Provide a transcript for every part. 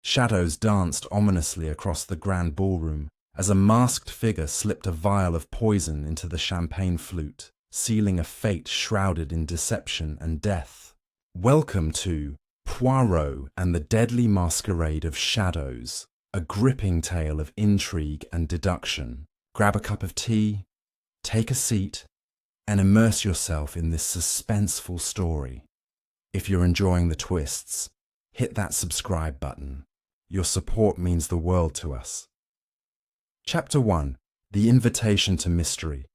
Shadows danced ominously across the grand ballroom as a masked figure slipped a vial of poison into the champagne flute, sealing a fate shrouded in deception and death. Welcome to Poirot and the Deadly Masquerade of Shadows, a gripping tale of intrigue and deduction. Grab a cup of tea, take a seat, and immerse yourself in this suspenseful story. If you're enjoying the twists, hit that subscribe button. Your support means the world to us. Chapter 1. The Invitation to Mystery.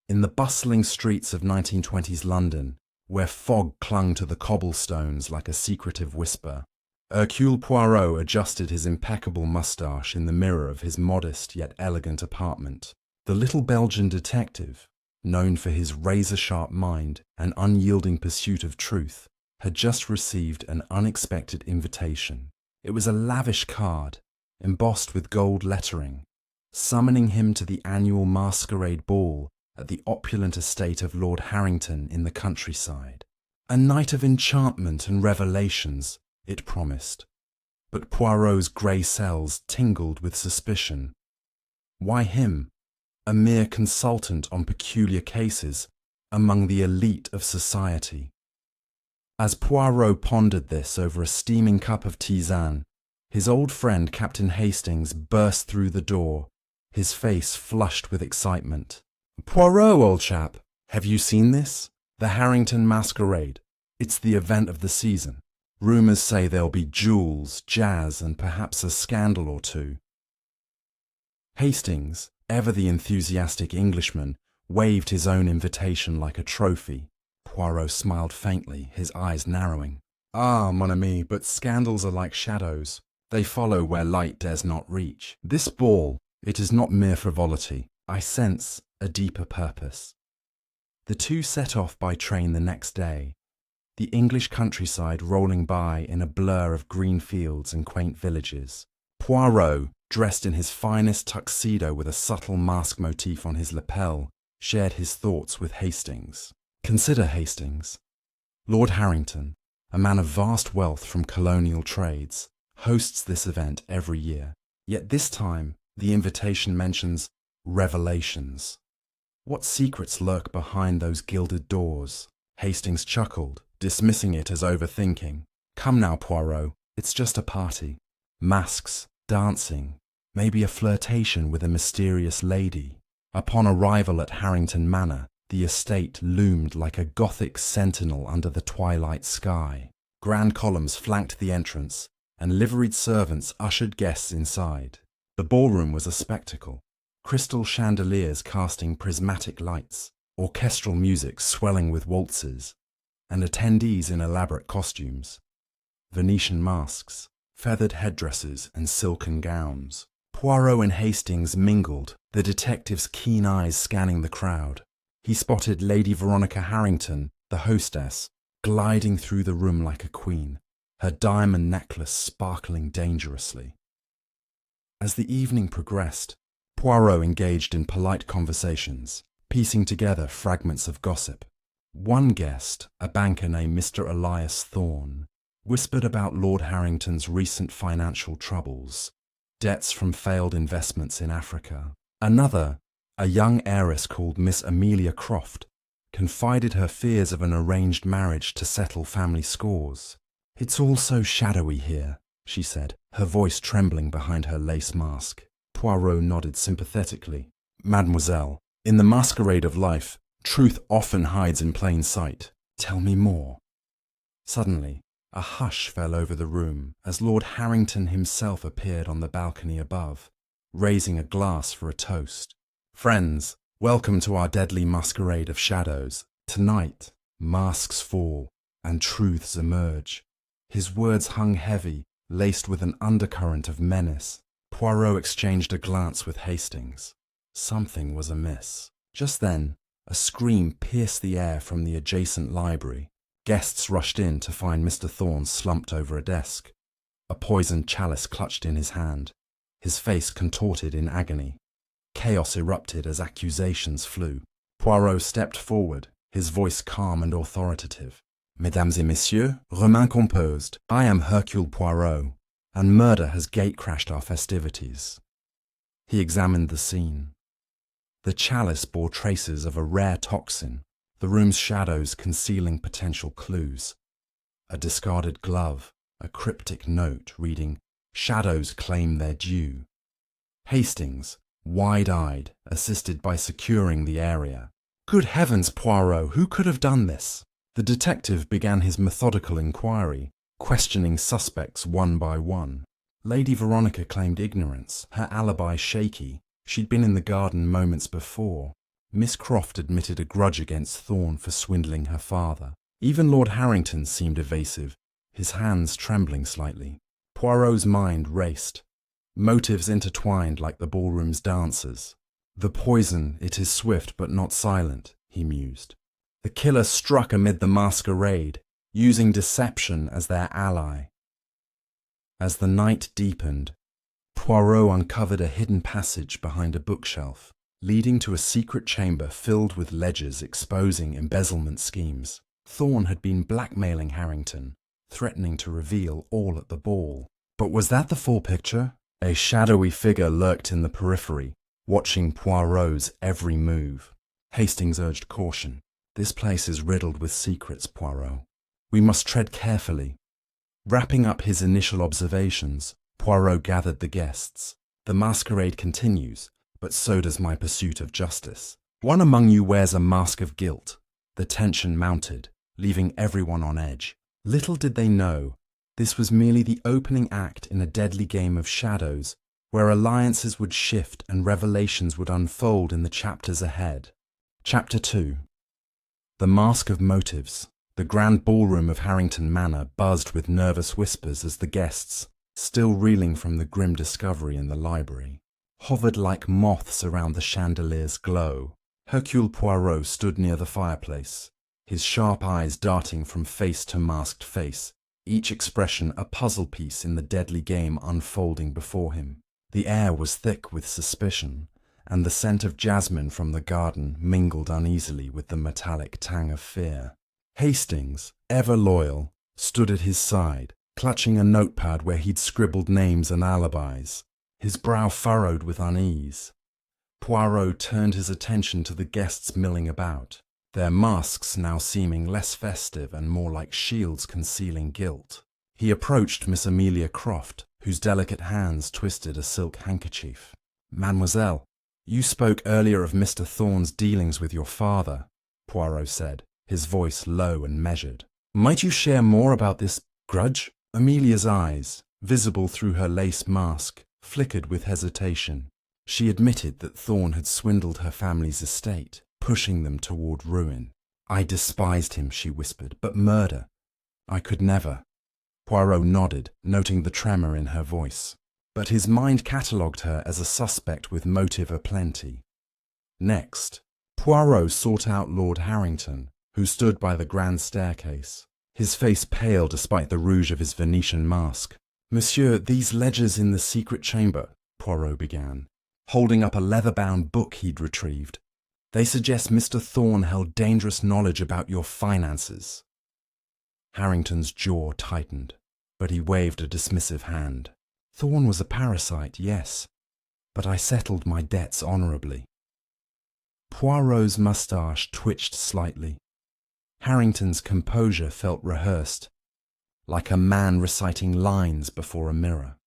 In the bustling streets of 1920s London, where fog clung to the cobblestones like a secretive whisper, Hercule Poirot adjusted his impeccable moustache in the mirror of his modest yet elegant apartment. The little Belgian detective, known for his razor-sharp mind and unyielding pursuit of truth, had just received an unexpected invitation. It was a lavish card, embossed with gold lettering, summoning him to the annual Masquerade ball at the opulent estate of Lord Harrington in the countryside. A night of enchantment and revelations, it promised. But Poirot's grey cells tingled with suspicion. Why him, a mere consultant on peculiar cases, among the elite of society? As Poirot pondered this over a steaming cup of tisane, his old friend Captain Hastings burst through the door, his face flushed with excitement. "Poirot, old chap, have you seen this? The Harrington Masquerade. It's the event of the season. Rumours say there'll be jewels, jazz, and perhaps a scandal or two." Hastings, ever the enthusiastic Englishman, waved his own invitation like a trophy. Poirot smiled faintly, his eyes narrowing. "Ah, mon ami, but scandals are like shadows. They follow where light dares not reach. This ball, it is not mere frivolity. I sense a deeper purpose." The two set off by train the next day, the English countryside rolling by in a blur of green fields and quaint villages. Poirot, dressed in his finest tuxedo with a subtle mask motif on his lapel, shared his thoughts with Hastings. Consider Hastings. Lord Harrington, a man of vast wealth from colonial trades, hosts this event every year. Yet this time, the invitation mentions revelations. What secrets lurk behind those gilded doors? Hastings chuckled, dismissing it as overthinking. "Come now, Poirot, it's just a party. Masks, dancing, maybe a flirtation with a mysterious lady." Upon arrival at Harrington Manor, the estate loomed like a Gothic sentinel under the twilight sky. Grand columns flanked the entrance, and liveried servants ushered guests inside. The ballroom was a spectacle. Crystal chandeliers casting prismatic lights, orchestral music swelling with waltzes, and attendees in elaborate costumes. Venetian masks, feathered headdresses, and silken gowns. Poirot and Hastings mingled, the detective's keen eyes scanning the crowd. He spotted Lady Veronica Harrington, the hostess, gliding through the room like a queen, her diamond necklace sparkling dangerously. As the evening progressed, Poirot engaged in polite conversations, piecing together fragments of gossip. One guest, a banker named Mr. Elias Thorne, whispered about Lord Harrington's recent financial troubles, debts from failed investments in Africa. Another, a young heiress called Miss Amelia Croft, confided her fears of an arranged marriage to settle family scores. "It's all so shadowy here," she said, her voice trembling behind her lace mask. Poirot nodded sympathetically. "Mademoiselle, in the masquerade of life, truth often hides in plain sight. Tell me more." Suddenly, a hush fell over the room as Lord Harrington himself appeared on the balcony above, raising a glass for a toast. "Friends, welcome to our deadly masquerade of shadows. Tonight, masks fall and truths emerge." His words hung heavy, laced with an undercurrent of menace. Poirot exchanged a glance with Hastings. Something was amiss. Just then, a scream pierced the air from the adjacent library. Guests rushed in to find Mr. Thorne slumped over a desk, a poisoned chalice clutched in his hand, his face contorted in agony. Chaos erupted as accusations flew. Poirot stepped forward, his voice calm and authoritative. "Mesdames et messieurs, remain composed. I am Hercule Poirot, and murder has gate-crashed our festivities. He examined the scene. The chalice bore traces of a rare toxin, the room's shadows concealing potential clues. A discarded glove, a cryptic note reading, "Shadows claim their due." Hastings, wide-eyed, assisted by securing the area. "Good heavens, Poirot, who could have done this?" The detective began his methodical inquiry, questioning suspects one by one. Lady Veronica claimed ignorance, her alibi shaky. She'd been in the garden moments before. Miss Croft admitted a grudge against Thorne for swindling her father. Even Lord Harrington seemed evasive, his hands trembling slightly. Poirot's mind raced. Motives intertwined like the ballroom's dancers. "The poison, it is swift but not silent," he mused. The killer struck amid the masquerade, using deception as their ally. As the night deepened, Poirot uncovered a hidden passage behind a bookshelf, leading to a secret chamber filled with ledgers exposing embezzlement schemes. Thorne had been blackmailing Harrington, threatening to reveal all at the ball. But was that the full picture? A shadowy figure lurked in the periphery, watching Poirot's every move. Hastings urged caution. "This place is riddled with secrets, Poirot. We must tread carefully." Wrapping up his initial observations, Poirot gathered the guests. "The masquerade continues, but so does my pursuit of justice. One among you wears a mask of guilt." The tension mounted, leaving everyone on edge. Little did they know, this was merely the opening act in a deadly game of shadows, where alliances would shift and revelations would unfold in the chapters ahead. Chapter 2. The Mask of Motives. The grand ballroom of Harrington Manor buzzed with nervous whispers as the guests, still reeling from the grim discovery in the library, hovered like moths around the chandelier's glow. Hercule Poirot stood near the fireplace, his sharp eyes darting from face to masked face, each expression a puzzle piece in the deadly game unfolding before him. The air was thick with suspicion, and the scent of jasmine from the garden mingled uneasily with the metallic tang of fear. Hastings, ever loyal, stood at his side, clutching a notepad where he'd scribbled names and alibis, his brow furrowed with unease. Poirot turned his attention to the guests milling about, their masks now seeming less festive and more like shields concealing guilt. He approached Miss Amelia Croft, whose delicate hands twisted a silk handkerchief. "Mademoiselle, you spoke earlier of Mr. Thorne's dealings with your father," Poirot said, his voice low and measured. "Might you share more about this grudge?" Amelia's eyes, visible through her lace mask, flickered with hesitation. She admitted that Thorne had swindled her family's estate, pushing them toward ruin. "I despised him," she whispered, "but murder, I could never." Poirot nodded, noting the tremor in her voice. But his mind catalogued her as a suspect with motive aplenty. Next, Poirot sought out Lord Harrington, who stood by the grand staircase, his face pale despite the rouge of his Venetian mask. "Monsieur, these ledgers in the secret chamber," Poirot began, holding up a leather-bound book he'd retrieved. "They suggest Mr. Thorne held dangerous knowledge about your finances." Harrington's jaw tightened, but he waved a dismissive hand. "Thorne was a parasite, yes, but I settled my debts honourably." Poirot's moustache twitched slightly. Harrington's composure felt rehearsed, like a man reciting lines before a mirror.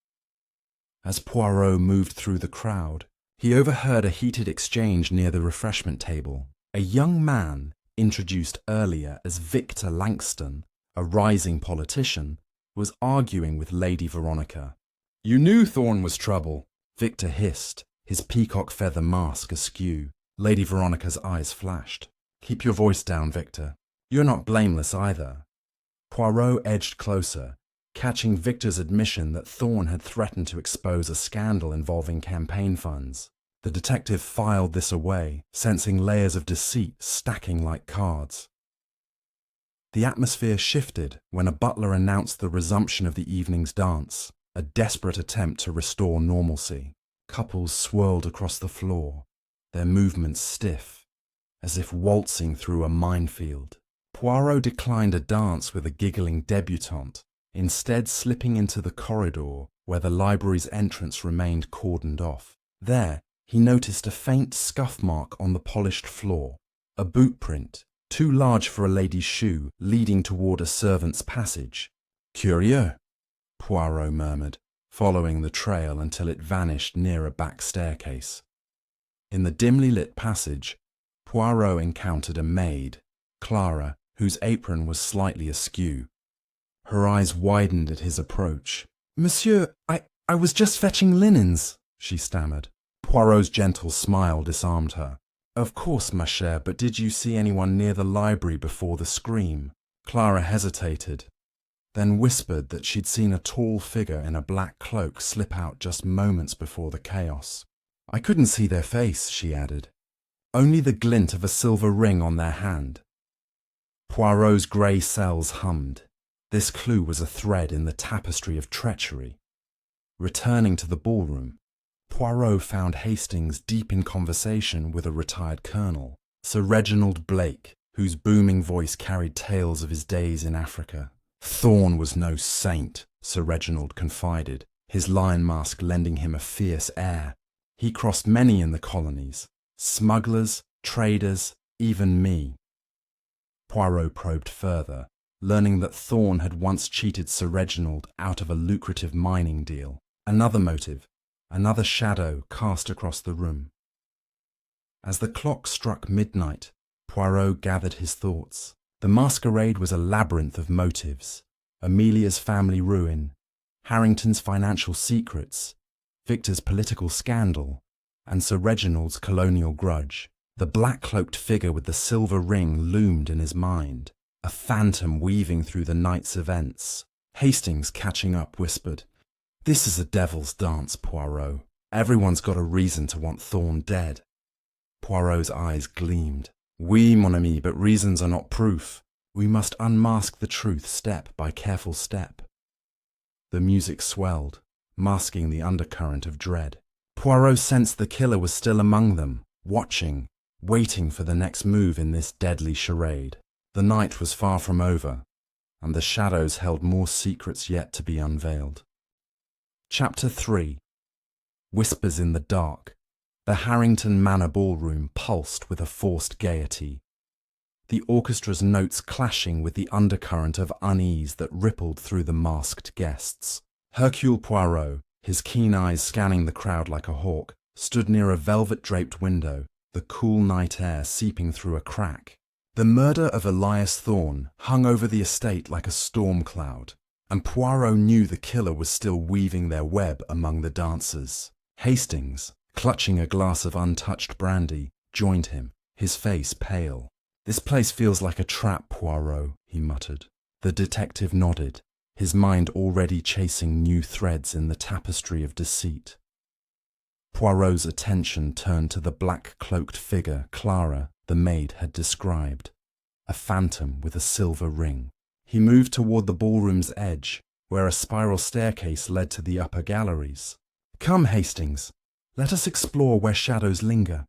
As Poirot moved through the crowd, he overheard a heated exchange near the refreshment table. A young man, introduced earlier as Victor Langston, a rising politician, was arguing with Lady Veronica. "You knew Thorne was trouble," Victor hissed, his peacock feather mask askew. Lady Veronica's eyes flashed. "Keep your voice down, Victor. You're not blameless either." Poirot edged closer, catching Victor's admission that Thorne had threatened to expose a scandal involving campaign funds. The detective filed this away, sensing layers of deceit stacking like cards. The atmosphere shifted when a butler announced the resumption of the evening's dance, a desperate attempt to restore normalcy. Couples swirled across the floor, their movements stiff, as if waltzing through a minefield. Poirot declined a dance with a giggling debutante, instead slipping into the corridor where the library's entrance remained cordoned off. There, he noticed a faint scuff mark on the polished floor, a boot print, too large for a lady's shoe, leading toward a servant's passage. "Curieux," Poirot murmured, following the trail until it vanished near a back staircase. In the dimly lit passage, Poirot encountered a maid, Clara, whose apron was slightly askew. Her eyes widened at his approach. "Monsieur, I was just fetching linens," she stammered. Poirot's gentle smile disarmed her. "Of course, ma chère, but did you see anyone near the library before the scream?" Clara hesitated, then whispered that she'd seen a tall figure in a black cloak slip out just moments before the chaos. "I couldn't see their face," she added. "Only the glint of a silver ring on their hand." Poirot's grey cells hummed. This clue was a thread in the tapestry of treachery. Returning to the ballroom, Poirot found Hastings deep in conversation with a retired colonel, Sir Reginald Blake, whose booming voice carried tales of his days in Africa. Thorn was no saint, Sir Reginald confided, his lion mask lending him a fierce air. He crossed many in the colonies, smugglers, traders, even me. Poirot probed further, learning that Thorn had once cheated Sir Reginald out of a lucrative mining deal. Another motive, another shadow cast across the room. As the clock struck midnight, Poirot gathered his thoughts. The masquerade was a labyrinth of motives. Amelia's family ruin, Harrington's financial secrets, Victor's political scandal, and Sir Reginald's colonial grudge. The black-cloaked figure with the silver ring loomed in his mind, a phantom weaving through the night's events. Hastings, catching up, whispered, "This is a devil's dance, Poirot. Everyone's got a reason to want Thorn dead." Poirot's eyes gleamed. "Oui, mon ami, but reasons are not proof. We must unmask the truth step by careful step." The music swelled, masking the undercurrent of dread. Poirot sensed the killer was still among them, watching, waiting for the next move in this deadly charade. The night was far from over, and the shadows held more secrets yet to be unveiled. Chapter 3. Whispers in the Dark. The Harrington Manor ballroom pulsed with a forced gaiety, the orchestra's notes clashing with the undercurrent of unease that rippled through the masked guests. Hercule Poirot, his keen eyes scanning the crowd like a hawk, stood near a velvet-draped window, the cool night air seeping through a crack. The murder of Elias Thorn hung over the estate like a storm cloud, and Poirot knew the killer was still weaving their web among the dancers. Hastings, clutching a glass of untouched brandy, joined him, his face pale. "This place feels like a trap, Poirot," he muttered. The detective nodded, his mind already chasing new threads in the tapestry of deceit. Poirot's attention turned to the black-cloaked figure Clara, the maid, had described, a phantom with a silver ring. He moved toward the ballroom's edge, where a spiral staircase led to the upper galleries. "Come, Hastings, let us explore where shadows linger."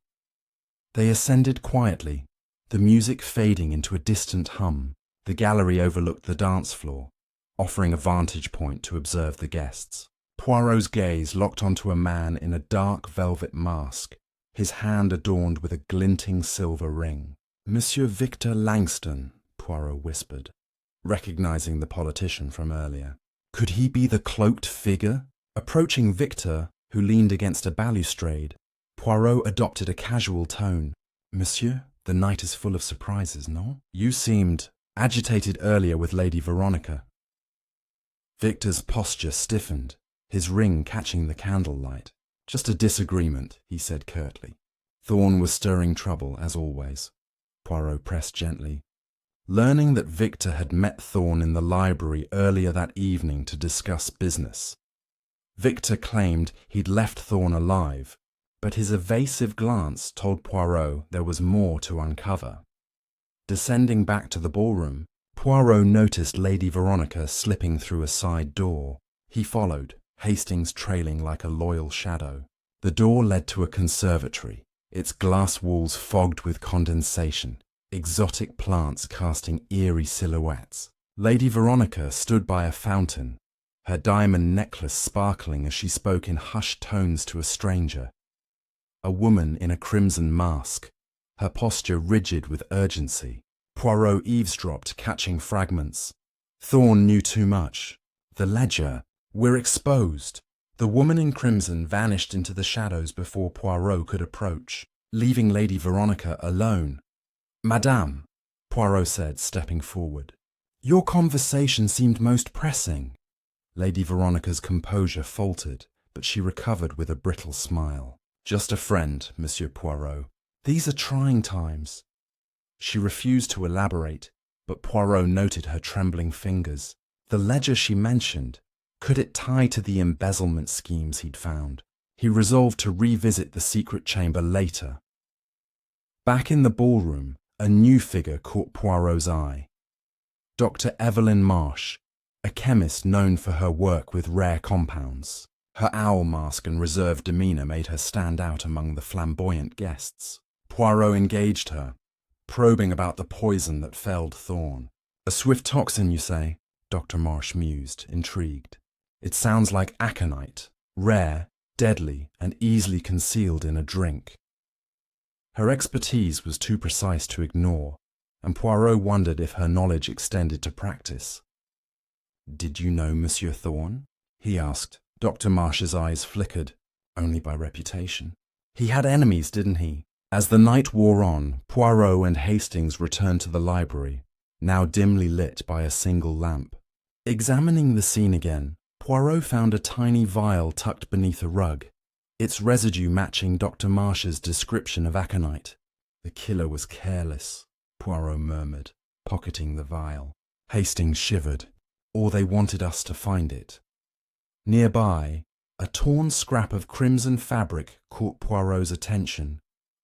They ascended quietly, the music fading into a distant hum. The gallery overlooked the dance floor, offering a vantage point to observe the guests. Poirot's gaze locked onto a man in a dark velvet mask, his hand adorned with a glinting silver ring. "Monsieur Victor Langston," Poirot whispered, recognizing the politician from earlier. Could he be the cloaked figure? Approaching Victor, who leaned against a balustrade, Poirot adopted a casual tone. "Monsieur, the night is full of surprises, no? You seemed agitated earlier with Lady Veronica." Victor's posture stiffened, his ring catching the candlelight. "Just a disagreement," he said curtly. Thorn was stirring trouble, as always. Poirot pressed gently. Learning that Victor had met Thorn in the library earlier that evening to discuss business. Victor claimed he'd left Thorn alive, but his evasive glance told Poirot there was more to uncover. Descending back to the ballroom, Poirot noticed Lady Veronica slipping through a side door. He followed, Hastings trailing like a loyal shadow. The door led to a conservatory, its glass walls fogged with condensation, exotic plants casting eerie silhouettes. Lady Veronica stood by a fountain, her diamond necklace sparkling as she spoke in hushed tones to a stranger. A woman in a crimson mask, her posture rigid with urgency. Poirot eavesdropped, catching fragments. Thorne knew too much. The ledger. We're exposed. The woman in crimson vanished into the shadows before Poirot could approach, leaving Lady Veronica alone. Madame, Poirot said, stepping forward. Your conversation seemed most pressing. Lady Veronica's composure faltered, but she recovered with a brittle smile. Just a friend, Monsieur Poirot. These are trying times. She refused to elaborate, but Poirot noted her trembling fingers. The ledger she mentioned, could it tie to the embezzlement schemes he'd found? He resolved to revisit the secret chamber later. Back in the ballroom, a new figure caught Poirot's eye. Dr. Evelyn Marsh, a chemist known for her work with rare compounds. Her owl mask and reserved demeanour made her stand out among the flamboyant guests. Poirot engaged her, probing about the poison that felled Thorne. A swift toxin, you say? Dr. Marsh mused, intrigued. It sounds like aconite, rare, deadly, and easily concealed in a drink. Her expertise was too precise to ignore, and Poirot wondered if her knowledge extended to practice. Did you know Monsieur Thorne? He asked. Dr. Marsh's eyes flickered. Only by reputation. He had enemies, didn't he? As the night wore on, Poirot and Hastings returned to the library, now dimly lit by a single lamp. Examining the scene again, Poirot found a tiny vial tucked beneath a rug, its residue matching Dr. Marsh's description of aconite. The killer was careless, Poirot murmured, pocketing the vial. Hastings shivered. Or they wanted us to find it. Nearby, a torn scrap of crimson fabric caught Poirot's attention,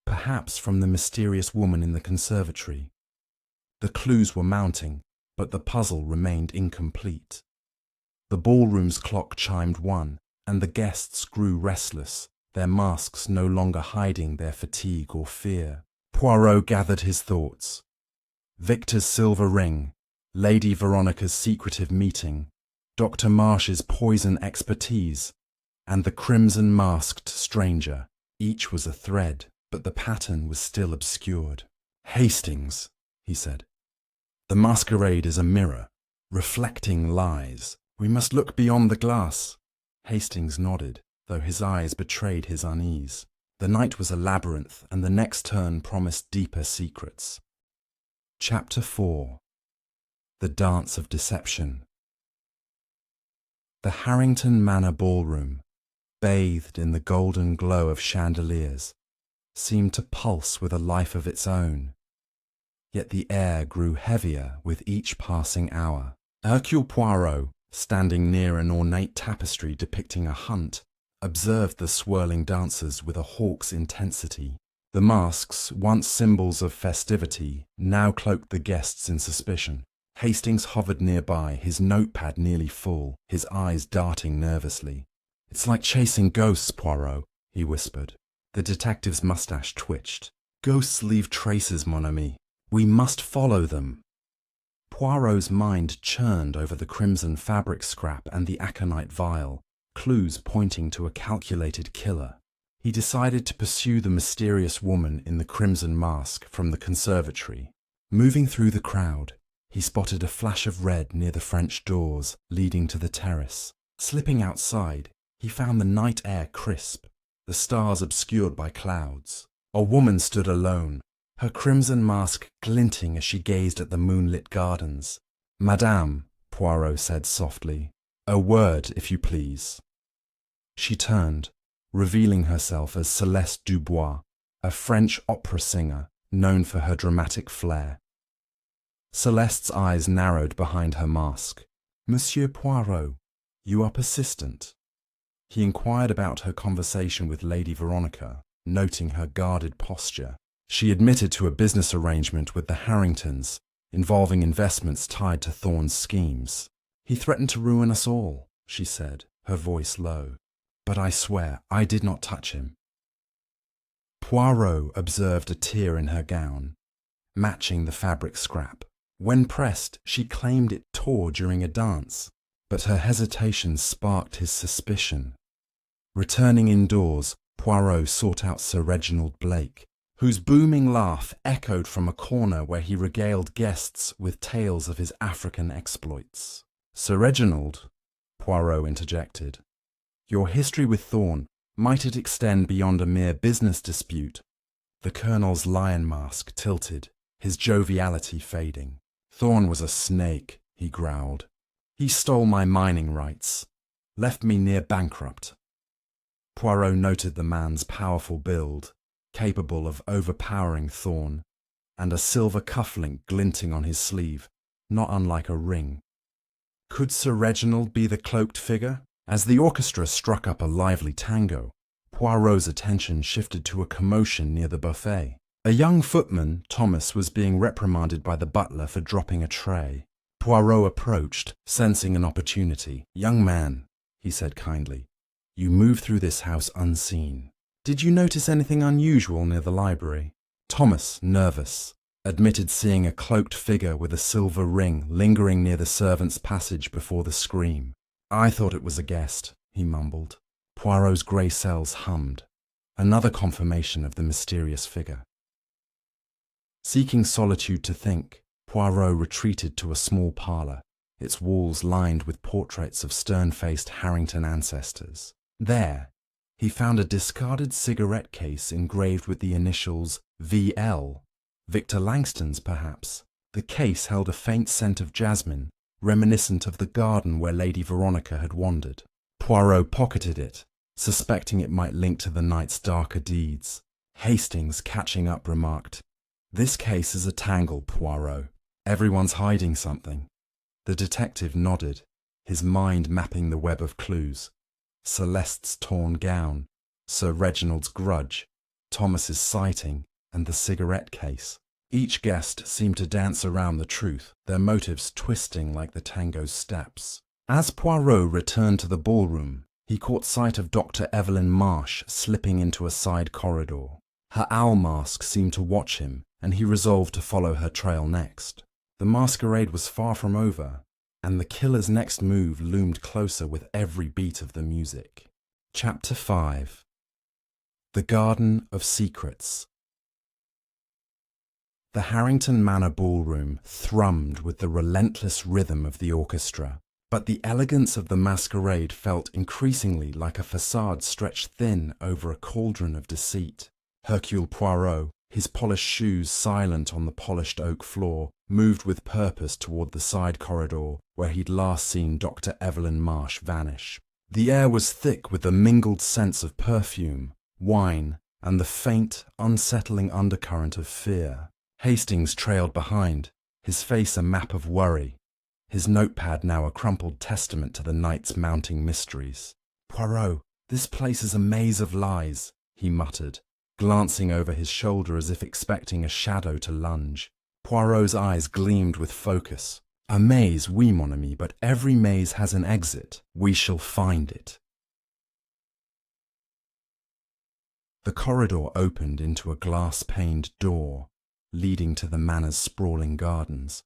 perhaps from the mysterious woman in the conservatory. The clues were mounting, but the puzzle remained incomplete. The ballroom's clock chimed 1, and the guests grew restless, their masks no longer hiding their fatigue or fear. Poirot gathered his thoughts. Victor's silver ring, Lady Veronica's secretive meeting, Dr. Marsh's poison expertise, and the crimson-masked stranger. Each was a thread, but the pattern was still obscured. Hastings, he said. The masquerade is a mirror, reflecting lies. We must look beyond the glass. Hastings nodded, though his eyes betrayed his unease. The night was a labyrinth, and the next turn promised deeper secrets. Chapter 4. The Dance of Deception. The Harrington Manor ballroom, bathed in the golden glow of chandeliers, seemed to pulse with a life of its own. Yet the air grew heavier with each passing hour. Hercule Poirot, standing near an ornate tapestry depicting a hunt, observed the swirling dancers with a hawk's intensity. The masks, once symbols of festivity, now cloaked the guests in suspicion. Hastings hovered nearby, his notepad nearly full, his eyes darting nervously. It's like chasing ghosts, Poirot, he whispered. The detective's mustache twitched. Ghosts leave traces, mon ami. We must follow them. Poirot's mind churned over the crimson fabric scrap and the aconite vial, clues pointing to a calculated killer. He decided to pursue the mysterious woman in the crimson mask from the conservatory. Moving through the crowd, he spotted a flash of red near the French doors leading to the terrace. Slipping outside, he found the night air crisp, the stars obscured by clouds. A woman stood alone, her crimson mask glinting as she gazed at the moonlit gardens. Madame, Poirot said softly, a word, if you please. She turned, revealing herself as Céleste Dubois, a French opera singer known for her dramatic flair. Céleste's eyes narrowed behind her mask. Monsieur Poirot, you are persistent. He inquired about her conversation with Lady Veronica, noting her guarded posture. She admitted to a business arrangement with the Harringtons, involving investments tied to Thorne's schemes. He threatened to ruin us all, she said, her voice low. But I swear I did not touch him. Poirot observed a tear in her gown, matching the fabric scrap. When pressed, she claimed it tore during a dance, but her hesitation sparked his suspicion. Returning indoors, Poirot sought out Sir Reginald Blake, whose booming laugh echoed from a corner where he regaled guests with tales of his African exploits. "Sir Reginald," Poirot interjected, "your history with Thorn, might it extend beyond a mere business dispute?" The Colonel's lion mask tilted, his joviality fading. "Thorn was a snake," he growled. "He stole my mining rights, left me near bankrupt." Poirot noted the man's powerful build, capable of overpowering Thorn, and a silver cufflink glinting on his sleeve, not unlike a ring. Could Sir Reginald be the cloaked figure? As the orchestra struck up a lively tango, Poirot's attention shifted to a commotion near the buffet. A young footman, Thomas, was being reprimanded by the butler for dropping a tray. Poirot approached, sensing an opportunity. "Young man," he said kindly, "you move through this house unseen. Did you notice anything unusual near the library?" Thomas, nervous, admitted seeing a cloaked figure with a silver ring lingering near the servants' passage before the scream. "I thought it was a guest," he mumbled. Poirot's grey cells hummed. Another confirmation of the mysterious figure. Seeking solitude to think, Poirot retreated to a small parlour, its walls lined with portraits of stern-faced Harrington ancestors. There, he found a discarded cigarette case engraved with the initials VL, Victor Langston's perhaps. The case held a faint scent of jasmine, reminiscent of the garden where Lady Veronica had wandered. Poirot pocketed it, suspecting it might link to the night's darker deeds. Hastings, catching up, remarked, "This case is a tangle, Poirot. Everyone's hiding something." The detective nodded, his mind mapping the web of clues. Celeste's torn gown, Sir Reginald's grudge, Thomas's sighting, and the cigarette case. Each guest seemed to dance around the truth, their motives twisting like the tango's steps. As Poirot returned to the ballroom, he caught sight of Dr. Evelyn Marsh slipping into a side corridor. Her owl mask seemed to watch him, and he resolved to follow her trail next. The masquerade was far from over, and the killer's next move loomed closer with every beat of the music. Chapter 5. The Garden of Secrets. The Harrington Manor ballroom thrummed with the relentless rhythm of the orchestra, but the elegance of the masquerade felt increasingly like a facade stretched thin over a cauldron of deceit. Hercule Poirot, his polished shoes silent on the polished oak floor, moved with purpose toward the side corridor where he'd last seen Dr. Evelyn Marsh vanish. The air was thick with the mingled scents of perfume, wine, and the faint, unsettling undercurrent of fear. Hastings trailed behind, his face a map of worry, his notepad now a crumpled testament to the night's mounting mysteries. "Poirot, this place is a maze of lies," he muttered, glancing over his shoulder as if expecting a shadow to lunge. Poirot's eyes gleamed with focus. "A maze, oui, mon ami, but every maze has an exit. We shall find it." The corridor opened into a glass-paned door, leading to the manor's sprawling gardens,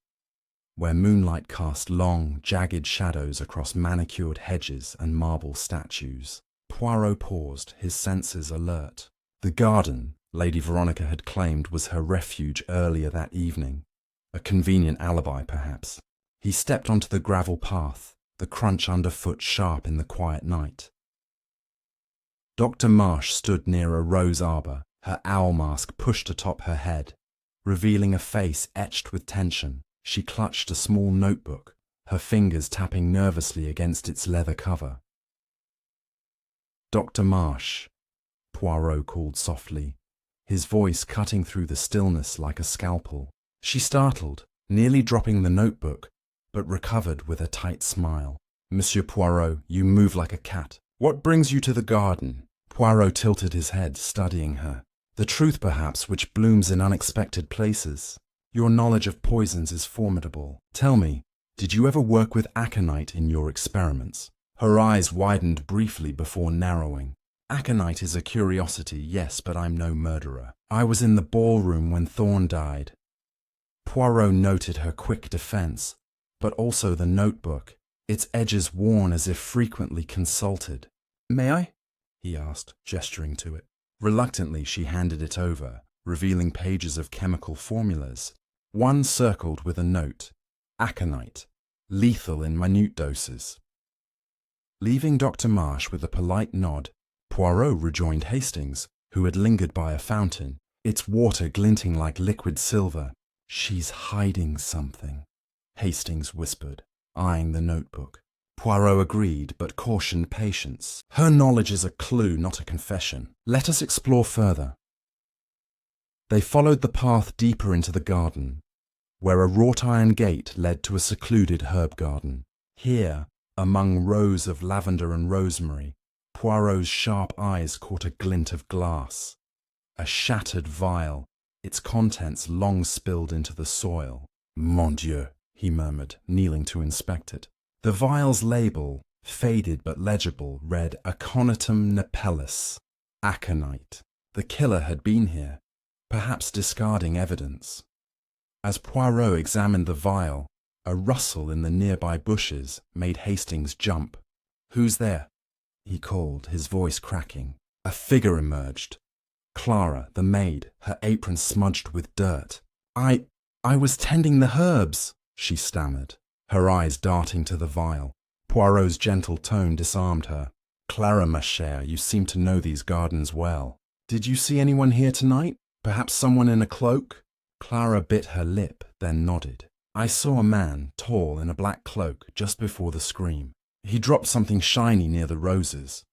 where moonlight cast long, jagged shadows across manicured hedges and marble statues. Poirot paused, his senses alert. The garden, Lady Veronica had claimed, was her refuge earlier that evening. A convenient alibi, perhaps. He stepped onto the gravel path, the crunch underfoot sharp in the quiet night. Dr. Marsh stood near a rose arbor, her owl mask pushed atop her head, revealing a face etched with tension. She clutched a small notebook, her fingers tapping nervously against its leather cover. "Dr. Marsh," Poirot called softly, his voice cutting through the stillness like a scalpel. She startled, nearly dropping the notebook, but recovered with a tight smile. "Monsieur Poirot, you move like a cat. What brings you to the garden?" Poirot tilted his head, studying her. "The truth, perhaps, which blooms in unexpected places. Your knowledge of poisons is formidable. Tell me, did you ever work with aconite in your experiments?" Her eyes widened briefly before narrowing. "Aconite is a curiosity, yes, but I'm no murderer. I was in the ballroom when Thorn died." Poirot noted her quick defense, but also the notebook, its edges worn as if frequently consulted. "May I?" he asked, gesturing to it. Reluctantly, she handed it over, revealing pages of chemical formulas, one circled with a note: aconite, lethal in minute doses. Leaving Dr. Marsh with a polite nod, Poirot rejoined Hastings, who had lingered by a fountain, its water glinting like liquid silver. "She's hiding something," Hastings whispered, eyeing the notebook. Poirot agreed, but cautioned patience. "Her knowledge is a clue, not a confession. Let us explore further." They followed the path deeper into the garden, where a wrought-iron gate led to a secluded herb garden. Here, among rows of lavender and rosemary, Poirot's sharp eyes caught a glint of glass. A shattered vial, its contents long spilled into the soil. "Mon Dieu," he murmured, kneeling to inspect it. The vial's label, faded but legible, read Aconitum napellus, aconite. The killer had been here, perhaps discarding evidence. As Poirot examined the vial, a rustle in the nearby bushes made Hastings jump. "Who's there?" he called, his voice cracking. A figure emerged. Clara, the maid, her apron smudged with dirt. I was tending the herbs," she stammered, her eyes darting to the vial. Poirot's gentle tone disarmed her. "Clara, ma chère, you seem to know these gardens well. Did you see anyone here tonight? Perhaps someone in a cloak?" Clara bit her lip, then nodded. "I saw a man, tall, in a black cloak, just before the scream. He dropped something shiny near the roses."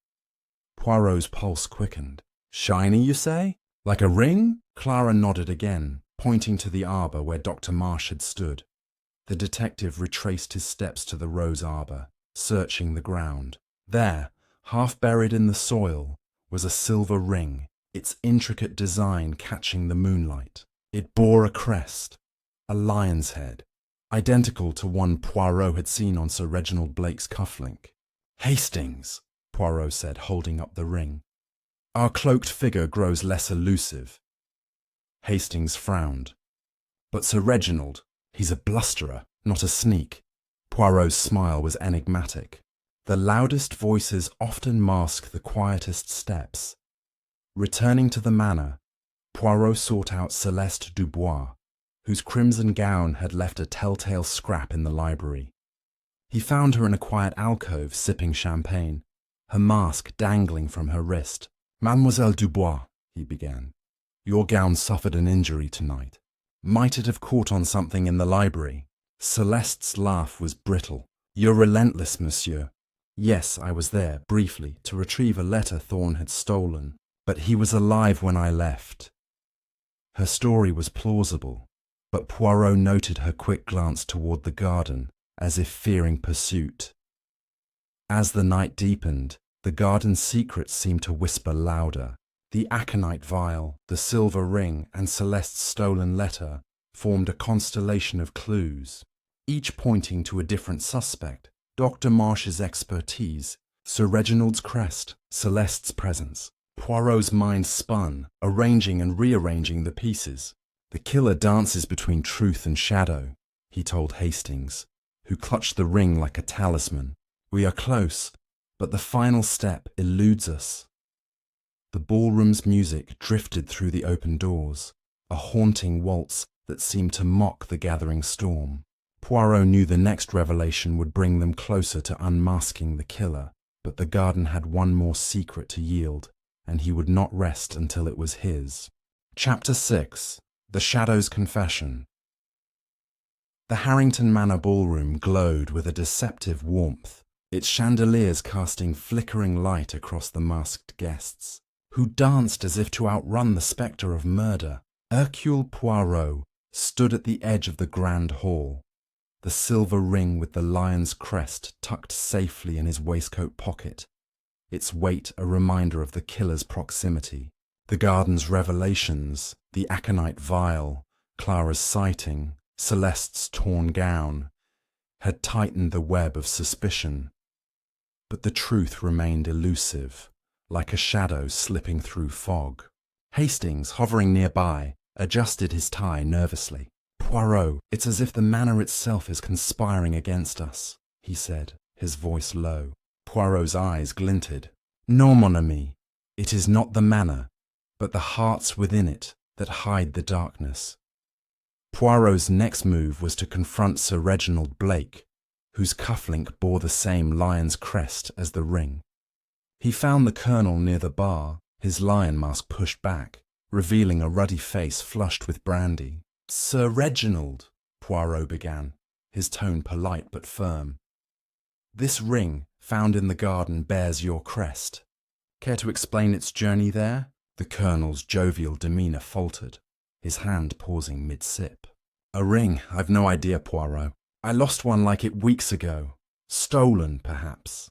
Poirot's pulse quickened. "Shiny, you say? Like a ring?" Clara nodded again, pointing to the arbor where Dr. Marsh had stood. The detective retraced his steps to the rose arbor, searching the ground. There, half buried in the soil, was a silver ring, its intricate design catching the moonlight. It bore a crest, a lion's head, identical to one Poirot had seen on Sir Reginald Blake's cufflink. "Hastings," Poirot said, holding up the ring. "Our cloaked figure grows less elusive." Hastings frowned. "But Sir Reginald, he's a blusterer, not a sneak." Poirot's smile was enigmatic. The loudest voices often mask the quietest steps. Returning to the manor, Poirot sought out Celeste Dubois, whose crimson gown had left a telltale scrap in the library. He found her in a quiet alcove sipping champagne, her mask dangling from her wrist. "Mademoiselle Dubois," he began, "your gown suffered an injury tonight. Might it have caught on something in the library?" Celeste's laugh was brittle. "You're relentless, monsieur. Yes, I was there, briefly, to retrieve a letter Thorne had stolen, but he was alive when I left." Her story was plausible, but Poirot noted her quick glance toward the garden, as if fearing pursuit. As the night deepened, the garden's secrets seemed to whisper louder. The aconite vial, the silver ring, and Celeste's stolen letter formed a constellation of clues, each pointing to a different suspect: Dr. Marsh's expertise, Sir Reginald's crest, Celeste's presence. Poirot's mind spun, arranging and rearranging the pieces. "The killer dances between truth and shadow," he told Hastings, who clutched the ring like a talisman. "We are close, but the final step eludes us." The ballroom's music drifted through the open doors, a haunting waltz that seemed to mock the gathering storm. Poirot knew the next revelation would bring them closer to unmasking the killer, but the garden had one more secret to yield, and he would not rest until it was his. Chapter 6. The Shadow's Confession. The Harrington Manor ballroom glowed with a deceptive warmth, its chandeliers casting flickering light across the masked guests, who danced as if to outrun the spectre of murder. Hercule Poirot stood at the edge of the grand hall, the silver ring with the lion's crest tucked safely in his waistcoat pocket, its weight a reminder of the killer's proximity. The garden's revelations, the aconite vial, Clara's sighting, Celeste's torn gown, had tightened the web of suspicion. But the truth remained elusive, like a shadow slipping through fog. Hastings, hovering nearby, adjusted his tie nervously. Poirot, it's as if the manor itself is conspiring against us, he said, his voice low. Poirot's eyes glinted. Non, mon ami, it is not the manor, but the hearts within it that hide the darkness. Poirot's next move was to confront Sir Reginald Blake, whose cufflink bore the same lion's crest as the ring. He found the colonel near the bar, his lion mask pushed back, revealing a ruddy face flushed with brandy. "Sir Reginald," Poirot began, his tone polite but firm. "This ring, found in the garden, bears your crest. Care to explain its journey there?" The colonel's jovial demeanour faltered, his hand pausing mid-sip. "A ring? I've no idea, Poirot. I lost one like it weeks ago. Stolen, perhaps."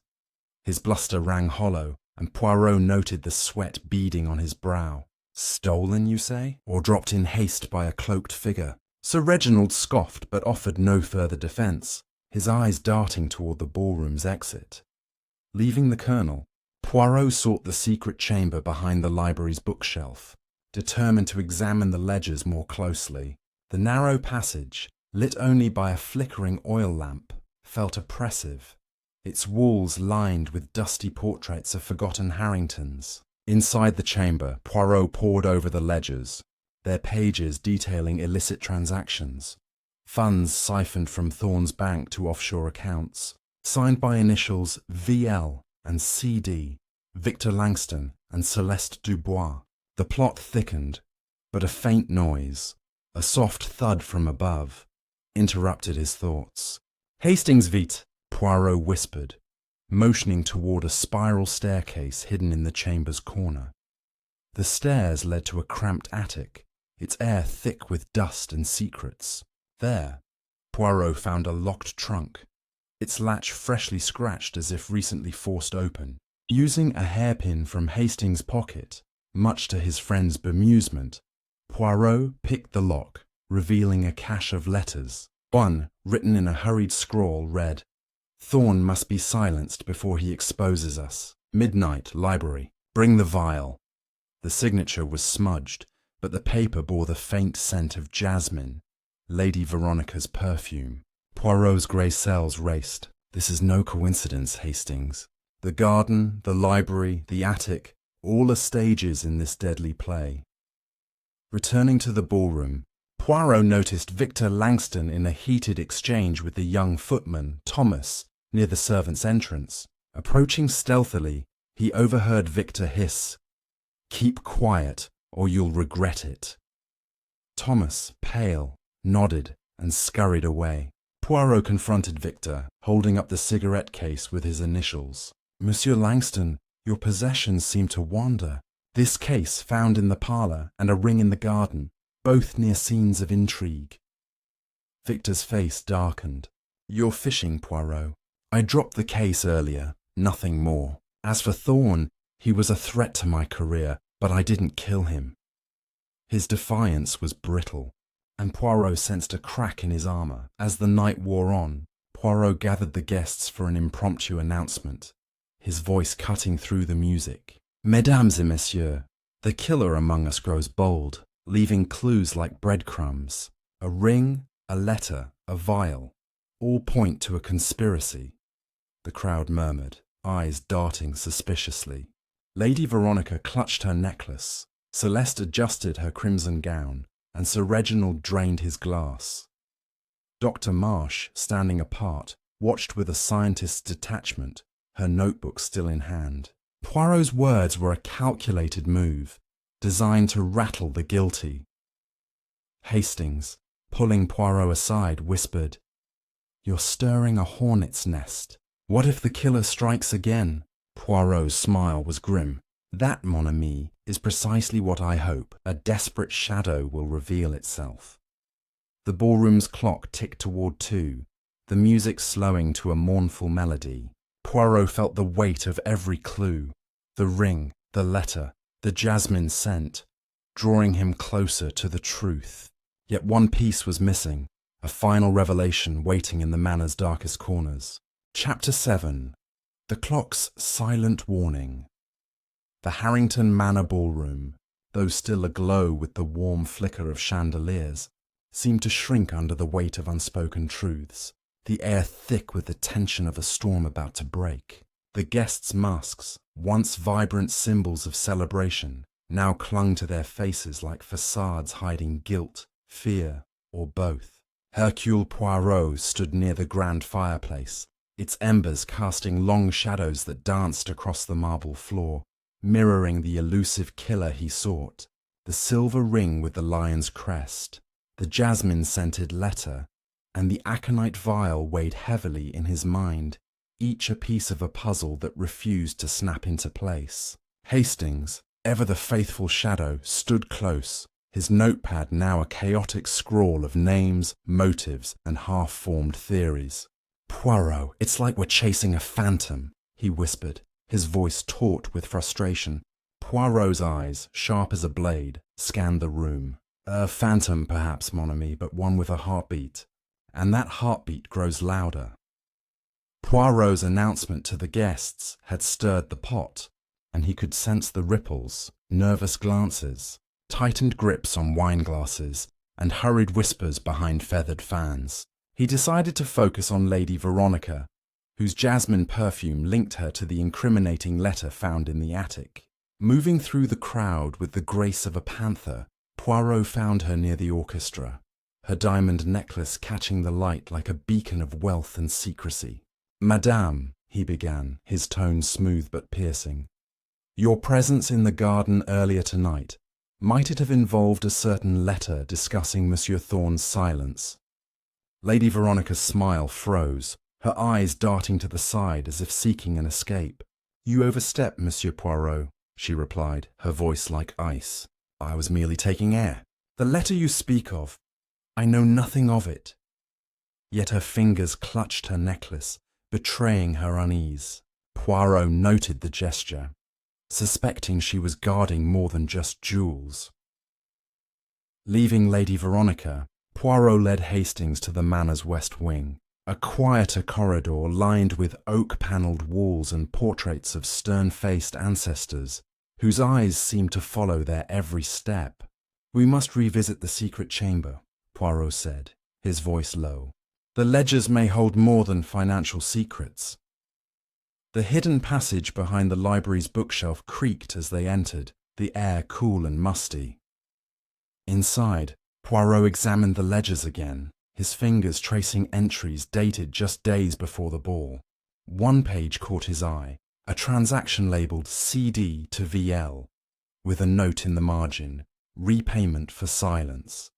His bluster rang hollow, and Poirot noted the sweat beading on his brow. "Stolen, you say? Or dropped in haste by a cloaked figure?" Sir Reginald scoffed but offered no further defence, his eyes darting toward the ballroom's exit. Leaving the colonel, Poirot sought the secret chamber behind the library's bookshelf, determined to examine the ledgers more closely. The narrow passage, lit only by a flickering oil lamp, felt oppressive, its walls lined with dusty portraits of forgotten Harringtons. Inside the chamber, Poirot pored over the ledgers, their pages detailing illicit transactions, funds siphoned from Thorn's bank to offshore accounts, signed by initials VL and CD, Victor Langston and Celeste Dubois. The plot thickened, but a faint noise, a soft thud from above, interrupted his thoughts. "Hastings, vite," Poirot whispered, motioning toward a spiral staircase hidden in the chamber's corner. The stairs led to a cramped attic, its air thick with dust and secrets. There, Poirot found a locked trunk, its latch freshly scratched as if recently forced open. Using a hairpin from Hastings' pocket, much to his friend's bemusement, Poirot picked the lock, revealing a cache of letters. One, written in a hurried scrawl, read, "Thorn must be silenced before he exposes us. Midnight, library. Bring the vial." The signature was smudged, but the paper bore the faint scent of jasmine, Lady Veronica's perfume. Poirot's grey cells raced. "This is no coincidence, Hastings. The garden, the library, the attic, all are stages in this deadly play." Returning to the ballroom, Poirot noticed Victor Langston in a heated exchange with the young footman, Thomas, near the servants' entrance. Approaching stealthily, he overheard Victor hiss, "Keep quiet, or you'll regret it." Thomas, pale, nodded and scurried away. Poirot confronted Victor, holding up the cigarette case with his initials. "Monsieur Langston, your possessions seem to wander. This case found in the parlour and a ring in the garden, both near scenes of intrigue." Victor's face darkened. "You're fishing, Poirot. I dropped the case earlier, nothing more. As for Thorn, he was a threat to my career, but I didn't kill him." His defiance was brittle, and Poirot sensed a crack in his armour. As the night wore on, Poirot gathered the guests for an impromptu announcement, his voice cutting through the music. "Mesdames et messieurs, the killer among us grows bold, leaving clues like breadcrumbs. A ring, a letter, a vial, all point to a conspiracy." The crowd murmured, eyes darting suspiciously. Lady Veronica clutched her necklace, Celeste adjusted her crimson gown, and Sir Reginald drained his glass. Dr. Marsh, standing apart, watched with a scientist's detachment, her notebook still in hand. Poirot's words were a calculated move, designed to rattle the guilty. Hastings, pulling Poirot aside, whispered, "You're stirring a hornet's nest. What if the killer strikes again?" Poirot's smile was grim. "That, mon ami, is precisely what I hope. A desperate shadow will reveal itself." The ballroom's clock ticked toward 2, the music slowing to a mournful melody. Poirot felt the weight of every clue, the ring, the letter, the jasmine scent, drawing him closer to the truth. Yet one piece was missing, a final revelation waiting in the manor's darkest corners. Chapter 7. The clock's silent warning. The Harrington Manor ballroom, though still aglow with the warm flicker of chandeliers, seemed to shrink under the weight of unspoken truths, the air thick with the tension of a storm about to break. The guests' masks, once vibrant symbols of celebration, now clung to their faces like facades hiding guilt, fear, or both. Hercule Poirot stood near the grand fireplace, its embers casting long shadows that danced across the marble floor, mirroring the elusive killer he sought. The silver ring with the lion's crest, the jasmine-scented letter, and the aconite vial weighed heavily in his mind, each a piece of a puzzle that refused to snap into place. Hastings, ever the faithful shadow, stood close, his notepad now a chaotic scrawl of names, motives, and half-formed theories. "Poirot, it's like we're chasing a phantom," he whispered, his voice taut with frustration. Poirot's eyes, sharp as a blade, scanned the room. "A phantom, perhaps, mon ami, but one with a heartbeat. And that heartbeat grows louder." Poirot's announcement to the guests had stirred the pot, and he could sense the ripples, nervous glances, tightened grips on wine glasses, and hurried whispers behind feathered fans. He decided to focus on Lady Veronica, whose jasmine perfume linked her to the incriminating letter found in the attic. Moving through the crowd with the grace of a panther, Poirot found her near the orchestra, her diamond necklace catching the light like a beacon of wealth and secrecy. "Madame," he began, his tone smooth but piercing, "your presence in the garden earlier tonight, might it have involved a certain letter discussing Monsieur Thorne's silence?" Lady Veronica's smile froze, her eyes darting to the side as if seeking an escape. "You overstep, Monsieur Poirot," she replied, her voice like ice. "I was merely taking air. The letter you speak of, I know nothing of it." Yet her fingers clutched her necklace, betraying her unease. Poirot noted the gesture, suspecting she was guarding more than just jewels. Leaving Lady Veronica, Poirot led Hastings to the manor's west wing, a quieter corridor lined with oak-panelled walls and portraits of stern-faced ancestors, whose eyes seemed to follow their every step. "We must revisit the secret chamber," Poirot said, his voice low. "The ledgers may hold more than financial secrets." The hidden passage behind the library's bookshelf creaked as they entered, the air cool and musty. Inside, Poirot examined the ledgers again, his fingers tracing entries dated just days before the ball. One page caught his eye, a transaction labelled CD to VL, with a note in the margin, "Repayment for silence."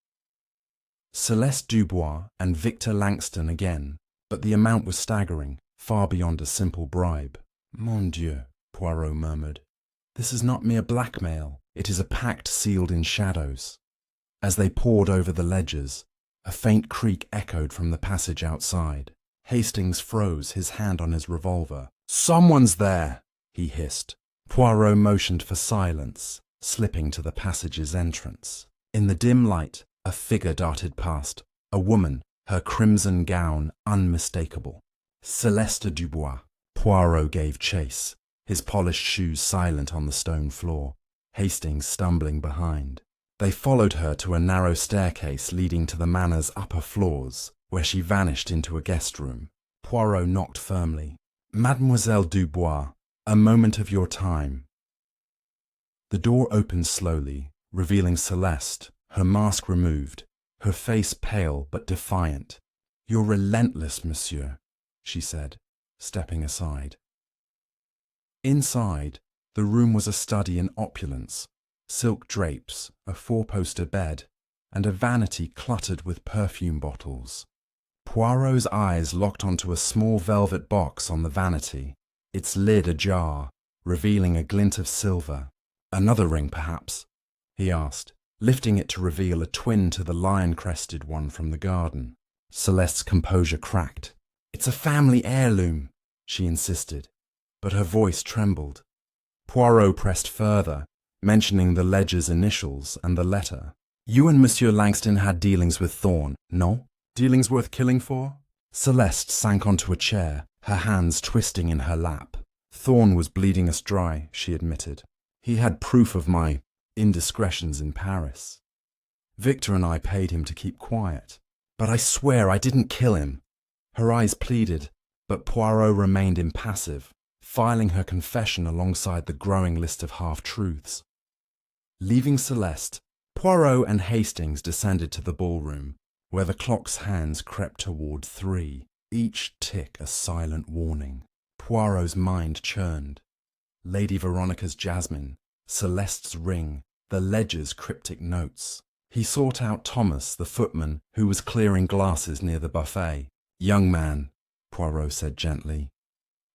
Celeste Dubois and Victor Langston again, but the amount was staggering, far beyond a simple bribe. "Mon Dieu," Poirot murmured. "This is not mere blackmail, it is a pact sealed in shadows." As they pored over the ledgers, a faint creak echoed from the passage outside. Hastings froze, his hand on his revolver. "Someone's there!" he hissed. Poirot motioned for silence, slipping to the passage's entrance. In the dim light, a figure darted past, a woman, her crimson gown unmistakable. Celeste Dubois. Poirot gave chase, his polished shoes silent on the stone floor, Hastings stumbling behind. They followed her to a narrow staircase leading to the manor's upper floors, where she vanished into a guest room. Poirot knocked firmly. "Mademoiselle Dubois, a moment of your time." The door opened slowly, revealing Celeste, her mask removed, her face pale but defiant. "You're relentless, monsieur," she said, stepping aside. Inside, the room was a study in opulence. Silk drapes, a four-poster bed, and a vanity cluttered with perfume bottles. Poirot's eyes locked onto a small velvet box on the vanity, its lid ajar, revealing a glint of silver. "Another ring, perhaps?" he asked, lifting it to reveal a twin to the lion-crested one from the garden. Celeste's composure cracked. "It's a family heirloom," she insisted, but her voice trembled. Poirot pressed further, mentioning the ledger's initials and the letter. "You and Monsieur Langston had dealings with Thorne, no? Dealings worth killing for?" Celeste sank onto a chair, her hands twisting in her lap. "Thorne was bleeding us dry," she admitted. "He had proof of my indiscretions in Paris." Victor and I paid him to keep quiet. But I swear I didn't kill him. Her eyes pleaded, but Poirot remained impassive, filing her confession alongside the growing list of half-truths. Leaving Celeste, Poirot and Hastings descended to the ballroom, where the clock's hands crept toward 3, each tick a silent warning. Poirot's mind churned. Lady Veronica's jasmine, Celeste's ring, the ledger's cryptic notes. He sought out Thomas, the footman, who was clearing glasses near the buffet. "Young man," Poirot said gently,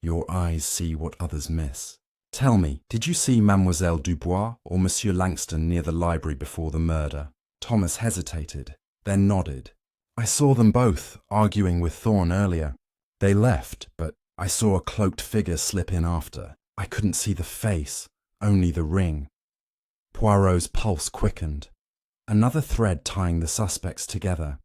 "your eyes see what others miss. Tell me, did you see Mademoiselle Dubois or Monsieur Langston near the library before the murder?" Thomas hesitated, then nodded. "I saw them both, arguing with Thorne earlier. They left, but I saw a cloaked figure slip in after. I couldn't see the face, only the ring." Poirot's pulse quickened, another thread tying the suspects together.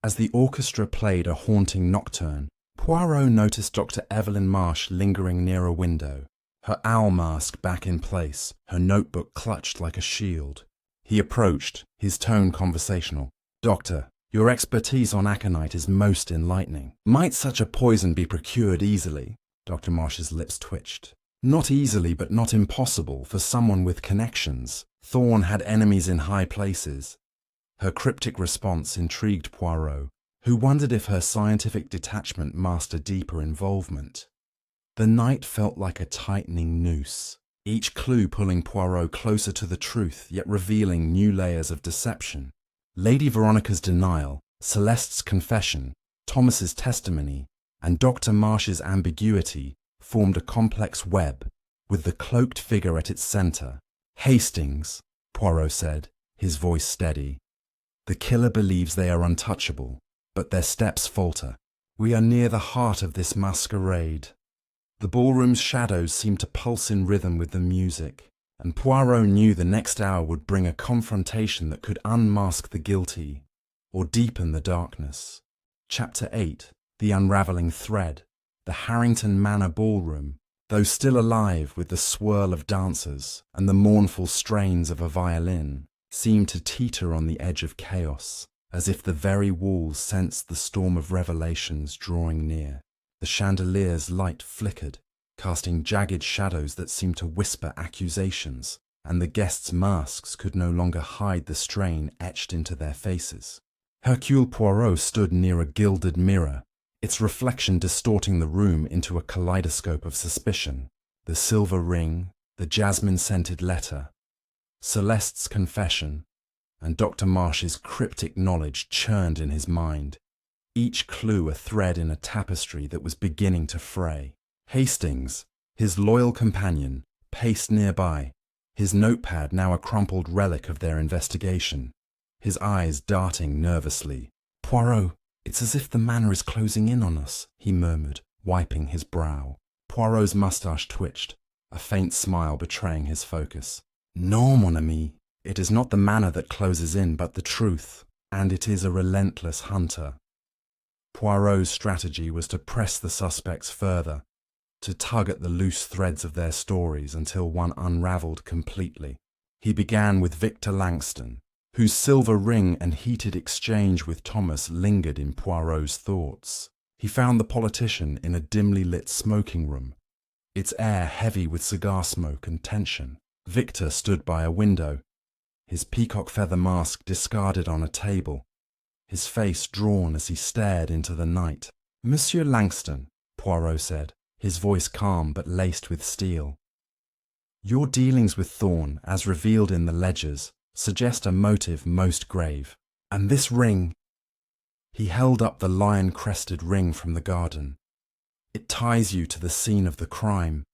As the orchestra played a haunting nocturne, Poirot noticed Dr. Evelyn Marsh lingering near a window, her owl mask back in place, her notebook clutched like a shield. He approached, his tone conversational. "Doctor, your expertise on aconite is most enlightening. Might such a poison be procured easily?" Dr. Marsh's lips twitched. "Not easily, but not impossible for someone with connections. Thorne had enemies in high places." Her cryptic response intrigued Poirot, who wondered if her scientific detachment masked a deeper involvement. The night felt like a tightening noose, each clue pulling Poirot closer to the truth, yet revealing new layers of deception. Lady Veronica's denial, Celeste's confession, Thomas's testimony, and Dr. Marsh's ambiguity formed a complex web, with the cloaked figure at its center. "Hastings," Poirot said, his voice steady. "The killer believes they are untouchable, but their steps falter. We are near the heart of this masquerade." The ballroom's shadows seemed to pulse in rhythm with the music, and Poirot knew the next hour would bring a confrontation that could unmask the guilty, or deepen the darkness. Chapter 8, The Unravelling Thread. The Harrington Manor ballroom, though still alive with the swirl of dancers and the mournful strains of a violin, seemed to teeter on the edge of chaos, as if the very walls sensed the storm of revelations drawing near. The chandelier's light flickered, casting jagged shadows that seemed to whisper accusations, and the guests' masks could no longer hide the strain etched into their faces. Hercule Poirot stood near a gilded mirror, its reflection distorting the room into a kaleidoscope of suspicion. The silver ring, the jasmine-scented letter, Celeste's confession, and Dr. Marsh's cryptic knowledge churned in his mind, each clue a thread in a tapestry that was beginning to fray. Hastings, his loyal companion, paced nearby, his notepad now a crumpled relic of their investigation, his eyes darting nervously. "Poirot, it's as if the manor is closing in on us," he murmured, wiping his brow. Poirot's moustache twitched, a faint smile betraying his focus. "Non, mon ami, it is not the manor that closes in, but the truth, and it is a relentless hunter." Poirot's strategy was to press the suspects further, to tug at the loose threads of their stories until one unravelled completely. He began with Victor Langston, whose silver ring and heated exchange with Thomas lingered in Poirot's thoughts. He found the politician in a dimly lit smoking room, its air heavy with cigar smoke and tension. Victor stood by a window, his peacock feather mask discarded on a table, his face drawn as he stared into the night. "Monsieur Langston," Poirot said, his voice calm but laced with steel. "Your dealings with Thorne, as revealed in the ledgers, suggest a motive most grave. And this ring—" He held up the lion-crested ring from the garden. "It ties you to the scene of the crime."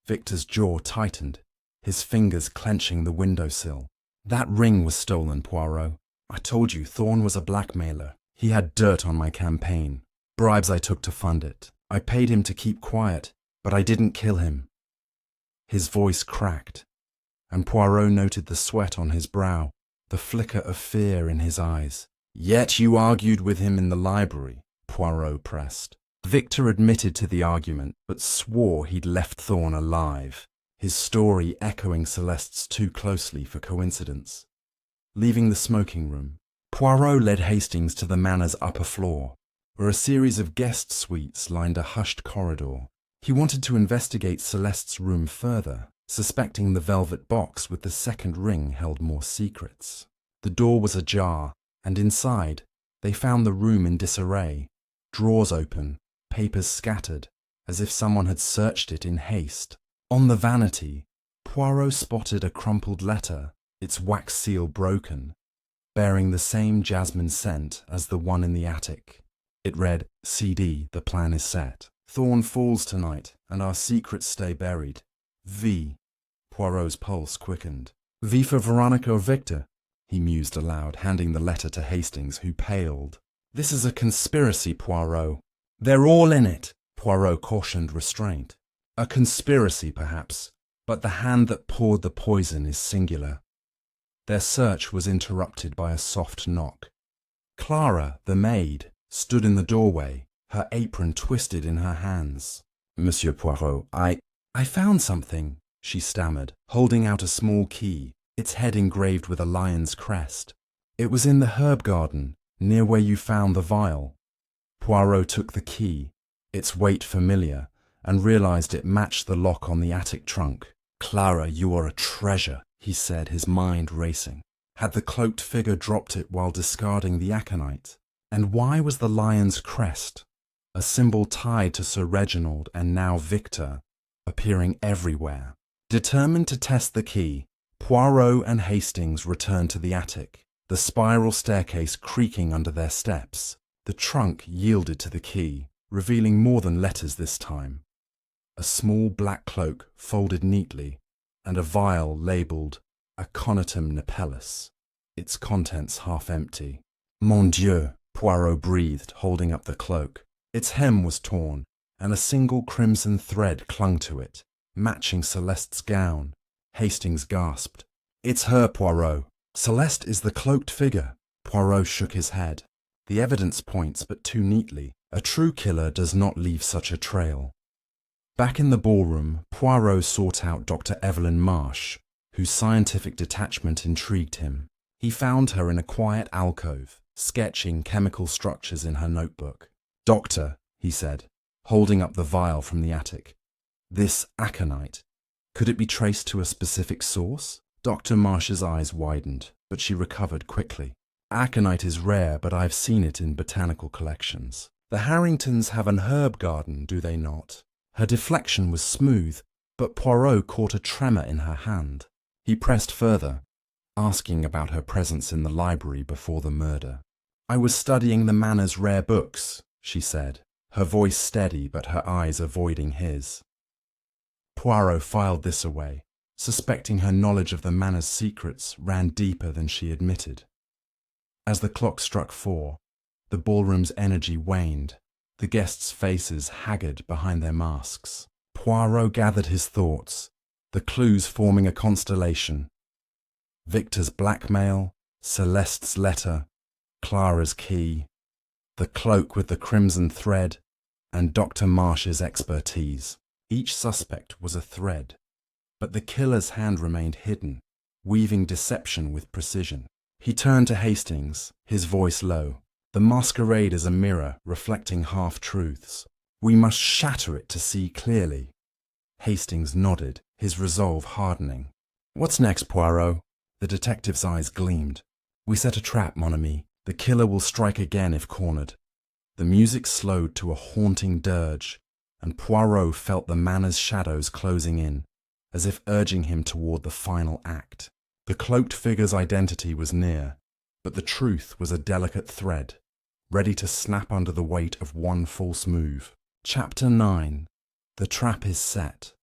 Victor's jaw tightened, his fingers clenching the windowsill. "That ring was stolen, Poirot. I told you Thorne was a blackmailer. He had dirt on my campaign, bribes I took to fund it. I paid him to keep quiet, but I didn't kill him." His voice cracked, and Poirot noted the sweat on his brow, the flicker of fear in his eyes. "Yet you argued with him in the library," Poirot pressed. Victor admitted to the argument, but swore he'd left Thorne alive, his story echoing Celeste's too closely for coincidence. Leaving the smoking room, Poirot led Hastings to the Manor's upper floor, where a series of guest suites lined a hushed corridor. He wanted to investigate Celeste's room further, suspecting the velvet box with the second ring held more secrets. The door was ajar, and inside, they found the room in disarray, drawers open, papers scattered, as if someone had searched it in haste. On the vanity, Poirot spotted a crumpled letter, its wax seal broken, bearing the same jasmine scent as the one in the attic. It read, "CD, the plan is set. Thorn falls tonight, and our secrets stay buried. V." Poirot's pulse quickened. "V for Veronica or Victor," he mused aloud, handing the letter to Hastings, who paled. "This is a conspiracy, Poirot." "They're all in it," Poirot cautioned restraint. "A conspiracy, perhaps, but the hand that poured the poison is singular." Their search was interrupted by a soft knock. Clara, the maid, stood in the doorway, her apron twisted in her hands. "Monsieur Poirot, I found something," she stammered, holding out a small key, its head engraved with a lion's crest. "It was in the herb garden, near where you found the vial." Poirot took the key, its weight familiar, and realized it matched the lock on the attic trunk. "Clara, you are a treasure," he said, his mind racing. Had the cloaked figure dropped it while discarding the aconite? And why was the lion's crest, a symbol tied to Sir Reginald and now Victor, appearing everywhere? Determined to test the key, Poirot and Hastings returned to the attic, the spiral staircase creaking under their steps. The trunk yielded to the key, revealing more than letters this time. A small black cloak folded neatly, and a vial labelled Aconitum napellus, its contents half empty. "Mon Dieu," Poirot breathed, holding up the cloak. Its hem was torn, and a single crimson thread clung to it, matching Celeste's gown. Hastings gasped. "It's her, Poirot. Celeste is the cloaked figure." Poirot shook his head. "The evidence points, but too neatly. A true killer does not leave such a trail." Back in the ballroom, Poirot sought out Dr. Evelyn Marsh, whose scientific detachment intrigued him. He found her in a quiet alcove, sketching chemical structures in her notebook. "Doctor," he said, holding up the vial from the attic, "this aconite, could it be traced to a specific source?" Dr. Marsh's eyes widened, but she recovered quickly. "Aconite is rare, but I've seen it in botanical collections. The Harringtons have an herb garden, do they not?" Her deflection was smooth, but Poirot caught a tremor in her hand. He pressed further, asking about her presence in the library before the murder. "I was studying the Manor's rare books," she said, her voice steady but her eyes avoiding his. Poirot filed this away, suspecting her knowledge of the Manor's secrets ran deeper than she admitted. As the clock struck 4, the ballroom's energy waned, the guests' faces haggard behind their masks. Poirot gathered his thoughts, the clues forming a constellation. Victor's blackmail, Celeste's letter, Clara's key, the cloak with the crimson thread, and Dr. Marsh's expertise. Each suspect was a thread, but the killer's hand remained hidden, weaving deception with precision. He turned to Hastings, his voice low. "The masquerade is a mirror reflecting half-truths. We must shatter it to see clearly." Hastings nodded, his resolve hardening. "What's next, Poirot?" The detective's eyes gleamed. "We set a trap, mon ami. The killer will strike again if cornered." The music slowed to a haunting dirge, and Poirot felt the Manor's shadows closing in, as if urging him toward the final act. The cloaked figure's identity was near, but the truth was a delicate thread, ready to snap under the weight of one false move. Chapter 9. The Trap is Set.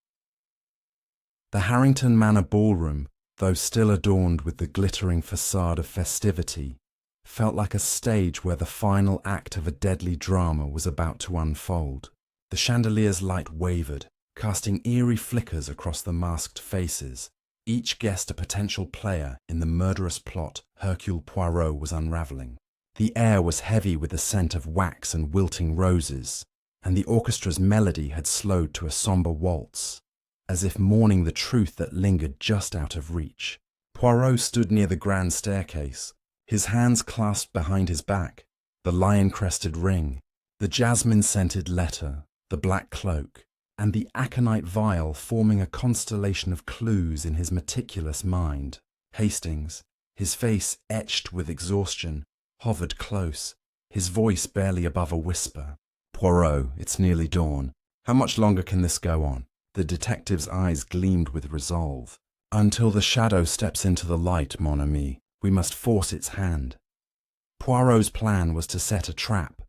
The Harrington Manor ballroom, though still adorned with the glittering facade of festivity, felt like a stage where the final act of a deadly drama was about to unfold. The chandelier's light wavered, casting eerie flickers across the masked faces, each guest a potential player in the murderous plot Hercule Poirot was unraveling. The air was heavy with the scent of wax and wilting roses, and the orchestra's melody had slowed to a somber waltz, as if mourning the truth that lingered just out of reach. Poirot stood near the grand staircase, his hands clasped behind his back, the lion-crested ring, the jasmine-scented letter, the black cloak, and the aconite vial forming a constellation of clues in his meticulous mind. Hastings, his face etched with exhaustion, hovered close, his voice barely above a whisper. "Poirot, it's nearly dawn. How much longer can this go on?" The detective's eyes gleamed with resolve. "Until the shadow steps into the light, mon ami. We must force its hand." Poirot's plan was to set a trap,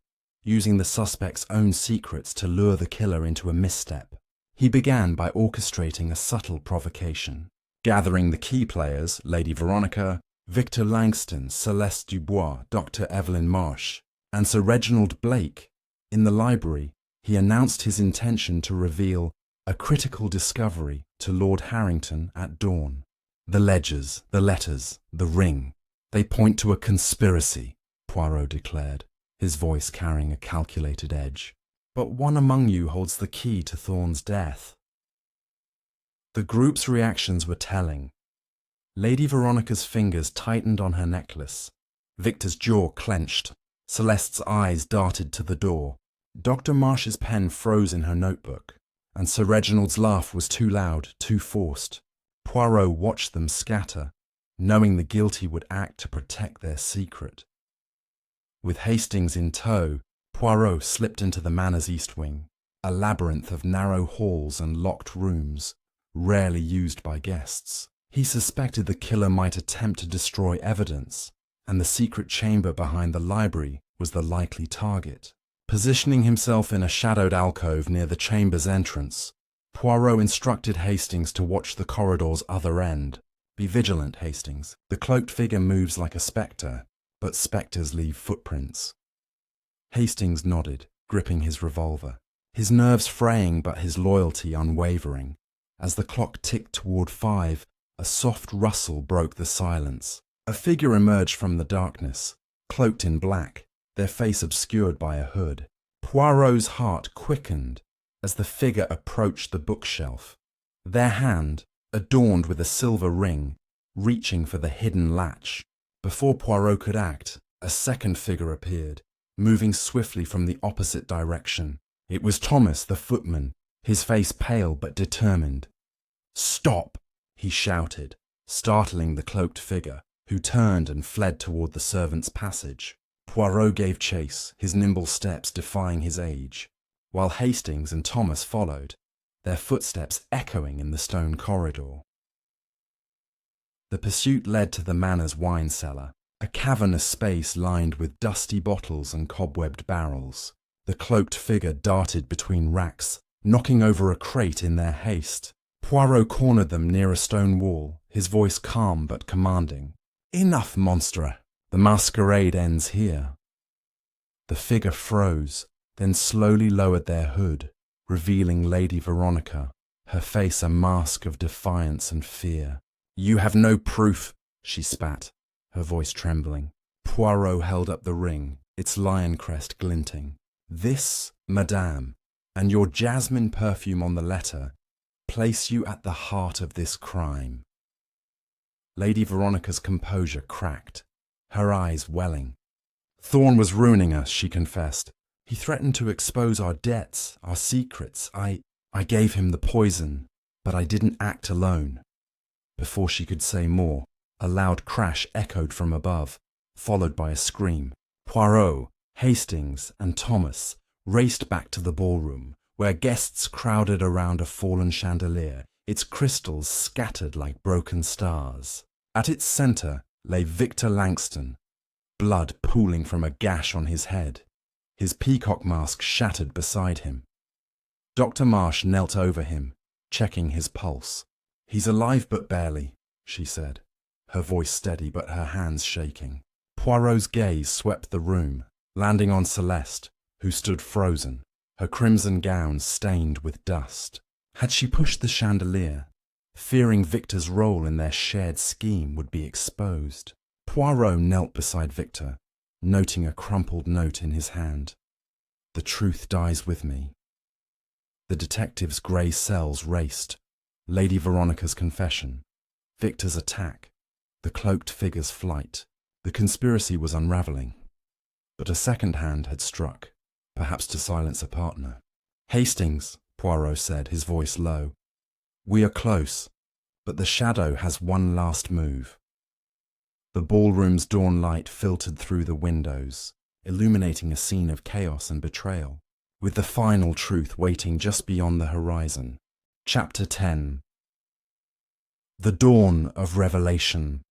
using the suspect's own secrets to lure the killer into a misstep. He began by orchestrating a subtle provocation, gathering the key players, Lady Veronica, Victor Langston, Celeste Dubois, Dr. Evelyn Marsh, and Sir Reginald Blake. In the library, he announced his intention to reveal a critical discovery to Lord Harrington at dawn. "The ledgers, the letters, the ring. They point to a conspiracy," Poirot declared, his voice carrying a calculated edge. "But one among you holds the key to Thorne's death." The group's reactions were telling. Lady Veronica's fingers tightened on her necklace. Victor's jaw clenched. Celeste's eyes darted to the door. Dr. Marsh's pen froze in her notebook, and Sir Reginald's laugh was too loud, too forced. Poirot watched them scatter, knowing the guilty would act to protect their secret. With Hastings in tow, Poirot slipped into the manor's east wing, a labyrinth of narrow halls and locked rooms, rarely used by guests. He suspected the killer might attempt to destroy evidence, and the secret chamber behind the library was the likely target. Positioning himself in a shadowed alcove near the chamber's entrance, Poirot instructed Hastings to watch the corridor's other end. "Be vigilant, Hastings. The cloaked figure moves like a spectre, but spectres leave footprints." Hastings nodded, gripping his revolver, his nerves fraying but his loyalty unwavering. As the clock ticked toward 5, a soft rustle broke the silence. A figure emerged from the darkness, cloaked in black, their face obscured by a hood. Poirot's heart quickened as the figure approached the bookshelf, their hand, adorned with a silver ring, reaching for the hidden latch. Before Poirot could act, a second figure appeared, moving swiftly from the opposite direction. It was Thomas, the footman, his face pale but determined. "Stop!" he shouted, startling the cloaked figure, who turned and fled toward the servants' passage. Poirot gave chase, his nimble steps defying his age, while Hastings and Thomas followed, their footsteps echoing in the stone corridor. The pursuit led to the manor's wine cellar, a cavernous space lined with dusty bottles and cobwebbed barrels. The cloaked figure darted between racks, knocking over a crate in their haste. Poirot cornered them near a stone wall, his voice calm but commanding. "Enough, monstre! The masquerade ends here." The figure froze, then slowly lowered their hood, revealing Lady Veronica, her face a mask of defiance and fear. "You have no proof," she spat, her voice trembling. Poirot held up the ring, its lion crest glinting. "This, madame, and your jasmine perfume on the letter, place you at the heart of this crime." Lady Veronica's composure cracked, her eyes welling. "Thorne was ruining us," she confessed. "He threatened to expose our debts, our secrets. I gave him the poison, but I didn't act alone." Before she could say more, a loud crash echoed from above, followed by a scream. Poirot, Hastings, and Thomas raced back to the ballroom, where guests crowded around a fallen chandelier, its crystals scattered like broken stars. At its center lay Victor Langston, blood pooling from a gash on his head, his peacock mask shattered beside him. Dr. Marsh knelt over him, checking his pulse. "He's alive but barely," she said, her voice steady but her hands shaking. Poirot's gaze swept the room, landing on Celeste, who stood frozen, her crimson gown stained with dust. Had she pushed the chandelier, fearing Victor's role in their shared scheme would be exposed? Poirot knelt beside Victor, noting a crumpled note in his hand. "The truth dies with me." The detective's grey cells raced. Lady Veronica's confession, Victor's attack, the cloaked figure's flight. The conspiracy was unravelling. But a second hand had struck, perhaps to silence a partner. "Hastings," Poirot said, his voice low. "We are close, but the shadow has one last move." The ballroom's dawn light filtered through the windows, illuminating a scene of chaos and betrayal, with the final truth waiting just beyond the horizon. Chapter 10. The Dawn of Revelation.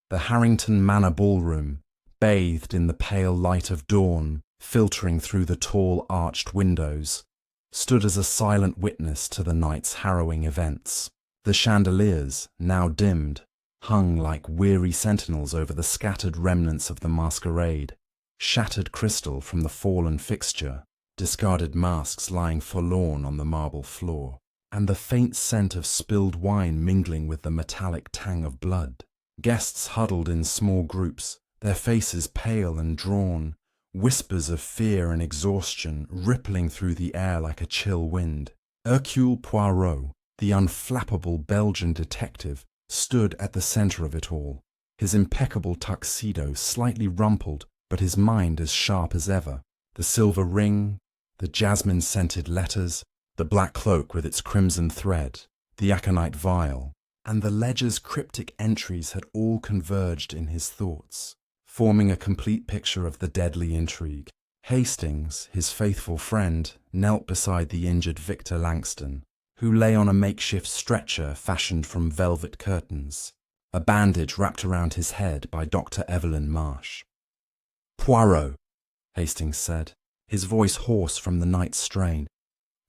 The Harrington Manor ballroom, bathed in the pale light of dawn, filtering through the tall arched windows, stood as a silent witness to the night's harrowing events. The chandeliers, now dimmed, hung like weary sentinels over the scattered remnants of the masquerade, shattered crystal from the fallen fixture, discarded masks lying forlorn on the marble floor, and the faint scent of spilled wine mingling with the metallic tang of blood. Guests huddled in small groups, their faces pale and drawn, whispers of fear and exhaustion rippling through the air like a chill wind. Hercule Poirot, the unflappable Belgian detective, stood at the centre of it all, his impeccable tuxedo slightly rumpled, but his mind as sharp as ever. The silver ring, the jasmine-scented letters, the black cloak with its crimson thread, the aconite vial, and the ledger's cryptic entries had all converged in his thoughts, forming a complete picture of the deadly intrigue. Hastings, his faithful friend, knelt beside the injured Victor Langston, who lay on a makeshift stretcher fashioned from velvet curtains, a bandage wrapped around his head by Dr. Evelyn Marsh. "Poirot," Hastings said, his voice hoarse from the night's strain.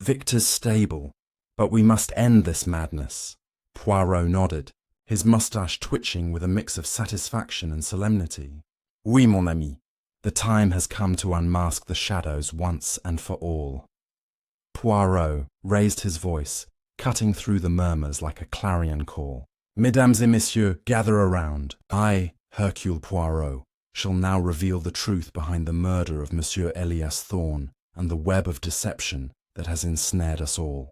"Victor's stable, but we must end this madness." Poirot nodded, his moustache twitching with a mix of satisfaction and solemnity. "Oui, mon ami. The time has come to unmask the shadows once and for all." Poirot raised his voice, cutting through the murmurs like a clarion call. "Mesdames et messieurs, gather around. I, Hercule Poirot, shall now reveal the truth behind the murder of Monsieur Elias Thorne and the web of deception that has ensnared us all."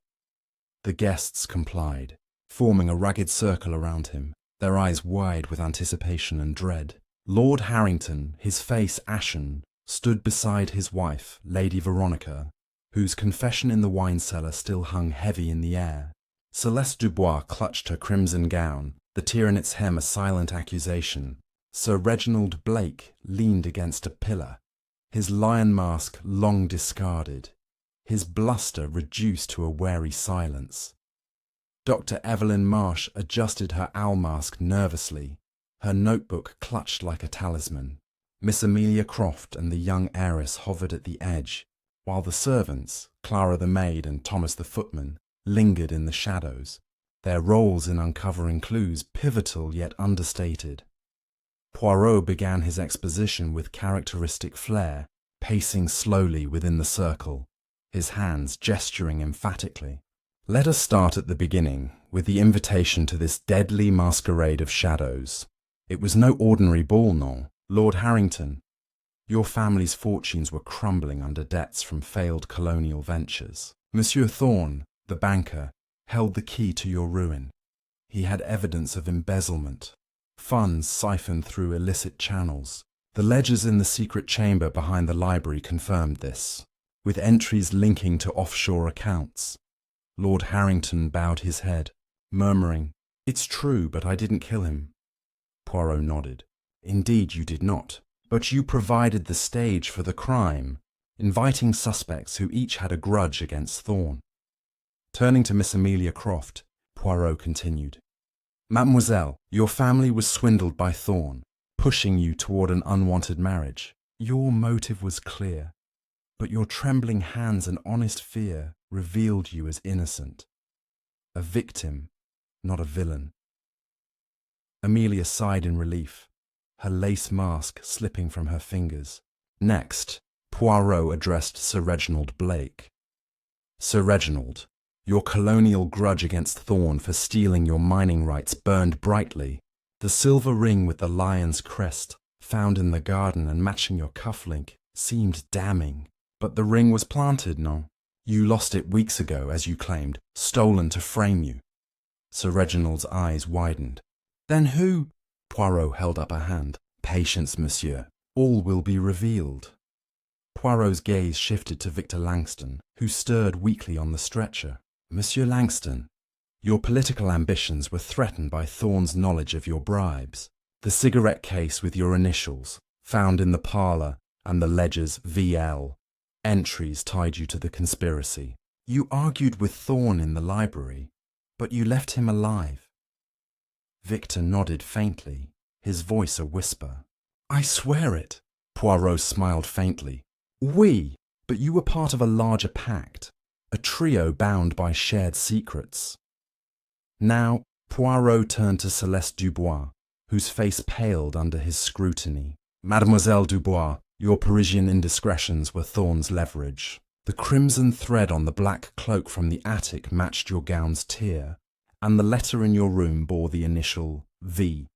The guests complied, forming a ragged circle around him, their eyes wide with anticipation and dread. Lord Harrington, his face ashen, stood beside his wife, Lady Veronica, whose confession in the wine cellar still hung heavy in the air. Celeste Dubois clutched her crimson gown, the tear in its hem a silent accusation. Sir Reginald Blake leaned against a pillar, his lion mask long discarded, his bluster reduced to a wary silence. Dr. Evelyn Marsh adjusted her owl mask nervously, her notebook clutched like a talisman. Miss Amelia Croft and the young heiress hovered at the edge, while the servants, Clara the maid and Thomas the footman, lingered in the shadows, their roles in uncovering clues pivotal yet understated. Poirot began his exposition with characteristic flair, pacing slowly within the circle, his hands gesturing emphatically. "Let us start at the beginning, with the invitation to this deadly masquerade of shadows. It was no ordinary ball, no. Lord Harrington, your family's fortunes were crumbling under debts from failed colonial ventures. Monsieur Thorne, the banker, held the key to your ruin. He had evidence of embezzlement, funds siphoned through illicit channels. The ledgers in the secret chamber behind the library confirmed this, with entries linking to offshore accounts." Lord Harrington bowed his head, murmuring, "It's true, but I didn't kill him." Poirot nodded. "Indeed you did not, but you provided the stage for the crime, inviting suspects who each had a grudge against Thorne." Turning to Miss Amelia Croft, Poirot continued, "Mademoiselle, your family was swindled by Thorne, pushing you toward an unwanted marriage. Your motive was clear, but your trembling hands and honest fear revealed you as innocent. A victim, not a villain." Amelia sighed in relief, her lace mask slipping from her fingers. Next, Poirot addressed Sir Reginald Blake. "Sir Reginald, your colonial grudge against Thorne for stealing your mining rights burned brightly. The silver ring with the lion's crest, found in the garden and matching your cufflink, seemed damning. But the ring was planted, no? You lost it weeks ago, as you claimed, stolen to frame you." Sir Reginald's eyes widened. "Then who—" Poirot held up a hand. Patience, monsieur. All will be revealed. Poirot's gaze shifted to Victor Langston, who stirred weakly on the stretcher. Monsieur Langston, your political ambitions were threatened by Thorne's knowledge of your bribes. The cigarette case with your initials, found in the parlour, and the ledger's VL entries tied you to the conspiracy. You argued with Thorne in the library, but you left him alive. Victor nodded faintly, his voice a whisper. I swear it. Poirot smiled faintly. Oui, but you were part of a larger pact, a trio bound by shared secrets. Now, Poirot turned to Celeste Dubois, whose face paled under his scrutiny. Mademoiselle Dubois, your Parisian indiscretions were Thorne's leverage. The crimson thread on the black cloak from the attic matched your gown's tier, and the letter in your room bore the initial V.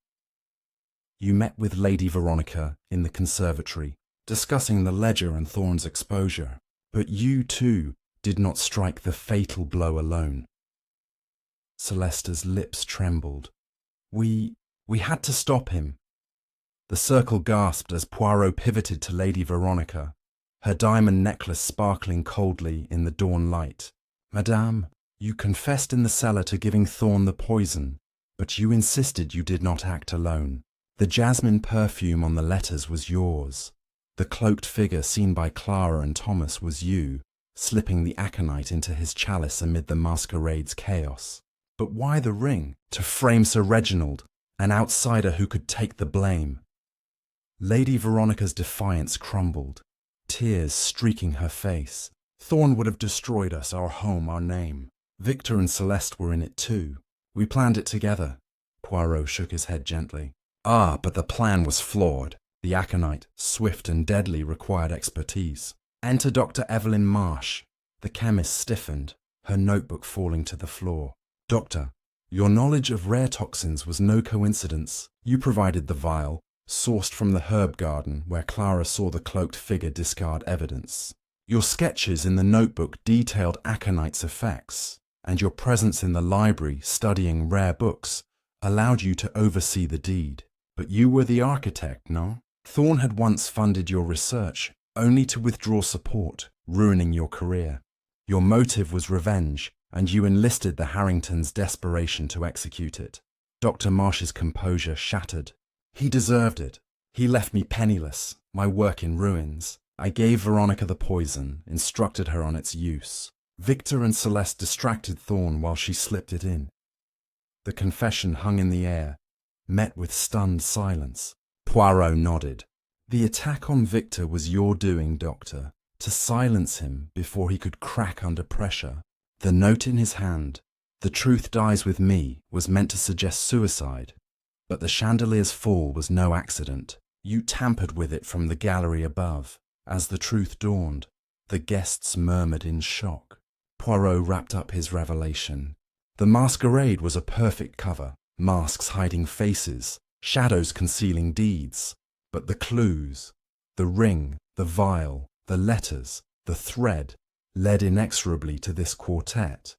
You met with Lady Veronica in the conservatory, discussing the ledger and Thorne's exposure, but you, too, did not strike the fatal blow alone. Celeste's lips trembled. We had to stop him. The circle gasped as Poirot pivoted to Lady Veronica, her diamond necklace sparkling coldly in the dawn light. Madame, you confessed in the cellar to giving Thorne the poison, but you insisted you did not act alone. The jasmine perfume on the letters was yours. The cloaked figure seen by Clara and Thomas was you, slipping the aconite into his chalice amid the masquerade's chaos. But why the ring? To frame Sir Reginald, an outsider who could take the blame. Lady Veronica's defiance crumbled, tears streaking her face. Thorne would have destroyed us, our home, our name. Victor and Celeste were in it too. We planned it together. Poirot shook his head gently. Ah, but the plan was flawed. The aconite, swift and deadly, required expertise. Enter Dr. Evelyn Marsh. The chemist stiffened, her notebook falling to the floor. Doctor, your knowledge of rare toxins was no coincidence. You provided the vial, sourced from the herb garden where Clara saw the cloaked figure discard evidence. Your sketches in the notebook detailed aconite's effects, and your presence in the library studying rare books allowed you to oversee the deed. But you were the architect, no? Thorne had once funded your research, only to withdraw support, ruining your career. Your motive was revenge, and you enlisted the Harringtons' desperation to execute it. Dr. Marsh's composure shattered. He deserved it. He left me penniless, my work in ruins. I gave Veronica the poison, instructed her on its use. Victor and Celeste distracted Thorne while she slipped it in. The confession hung in the air, met with stunned silence. Poirot nodded. The attack on Victor was your doing, Doctor, to silence him before he could crack under pressure. The note in his hand, "The truth dies with me," was meant to suggest suicide, but the chandelier's fall was no accident. You tampered with it from the gallery above. As the truth dawned, the guests murmured in shock. Poirot wrapped up his revelation. The masquerade was a perfect cover, masks hiding faces, shadows concealing deeds. But the clues, the ring, the vial, the letters, the thread, led inexorably to this quartet.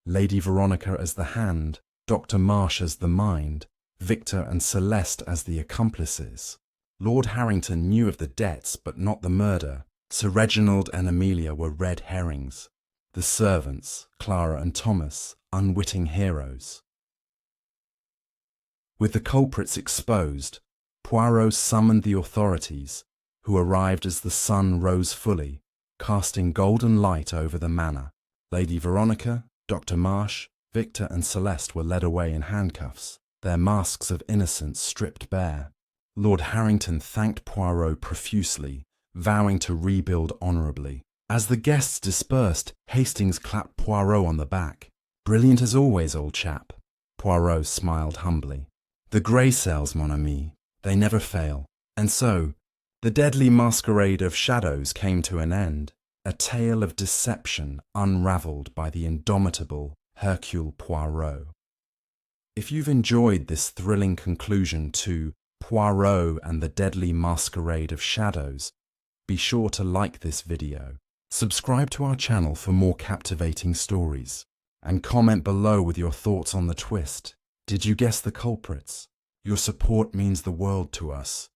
Lady Veronica as the hand, Dr. Marsh as the mind, Victor and Celeste as the accomplices. Lord Harrington knew of the debts but not the murder. Sir Reginald and Amelia were red herrings. The servants, Clara and Thomas, unwitting heroes. With the culprits exposed, Poirot summoned the authorities, who arrived as the sun rose fully, casting golden light over the manor. Lady Veronica, Dr. Marsh, Victor and Celeste were led away in handcuffs, their masks of innocence stripped bare. Lord Harrington thanked Poirot profusely, vowing to rebuild honourably. As the guests dispersed, Hastings clapped Poirot on the back. "Brilliant as always, old chap." Poirot smiled humbly. "The grey cells, mon ami, they never fail." And so, the deadly masquerade of shadows came to an end, a tale of deception unravelled by the indomitable Hercule Poirot. If you've enjoyed this thrilling conclusion to Poirot and the Deadly Masquerade of Shadows, be sure to like this video, subscribe to our channel for more captivating stories, and comment below with your thoughts on the twist. Did you guess the culprits? Your support means the world to us.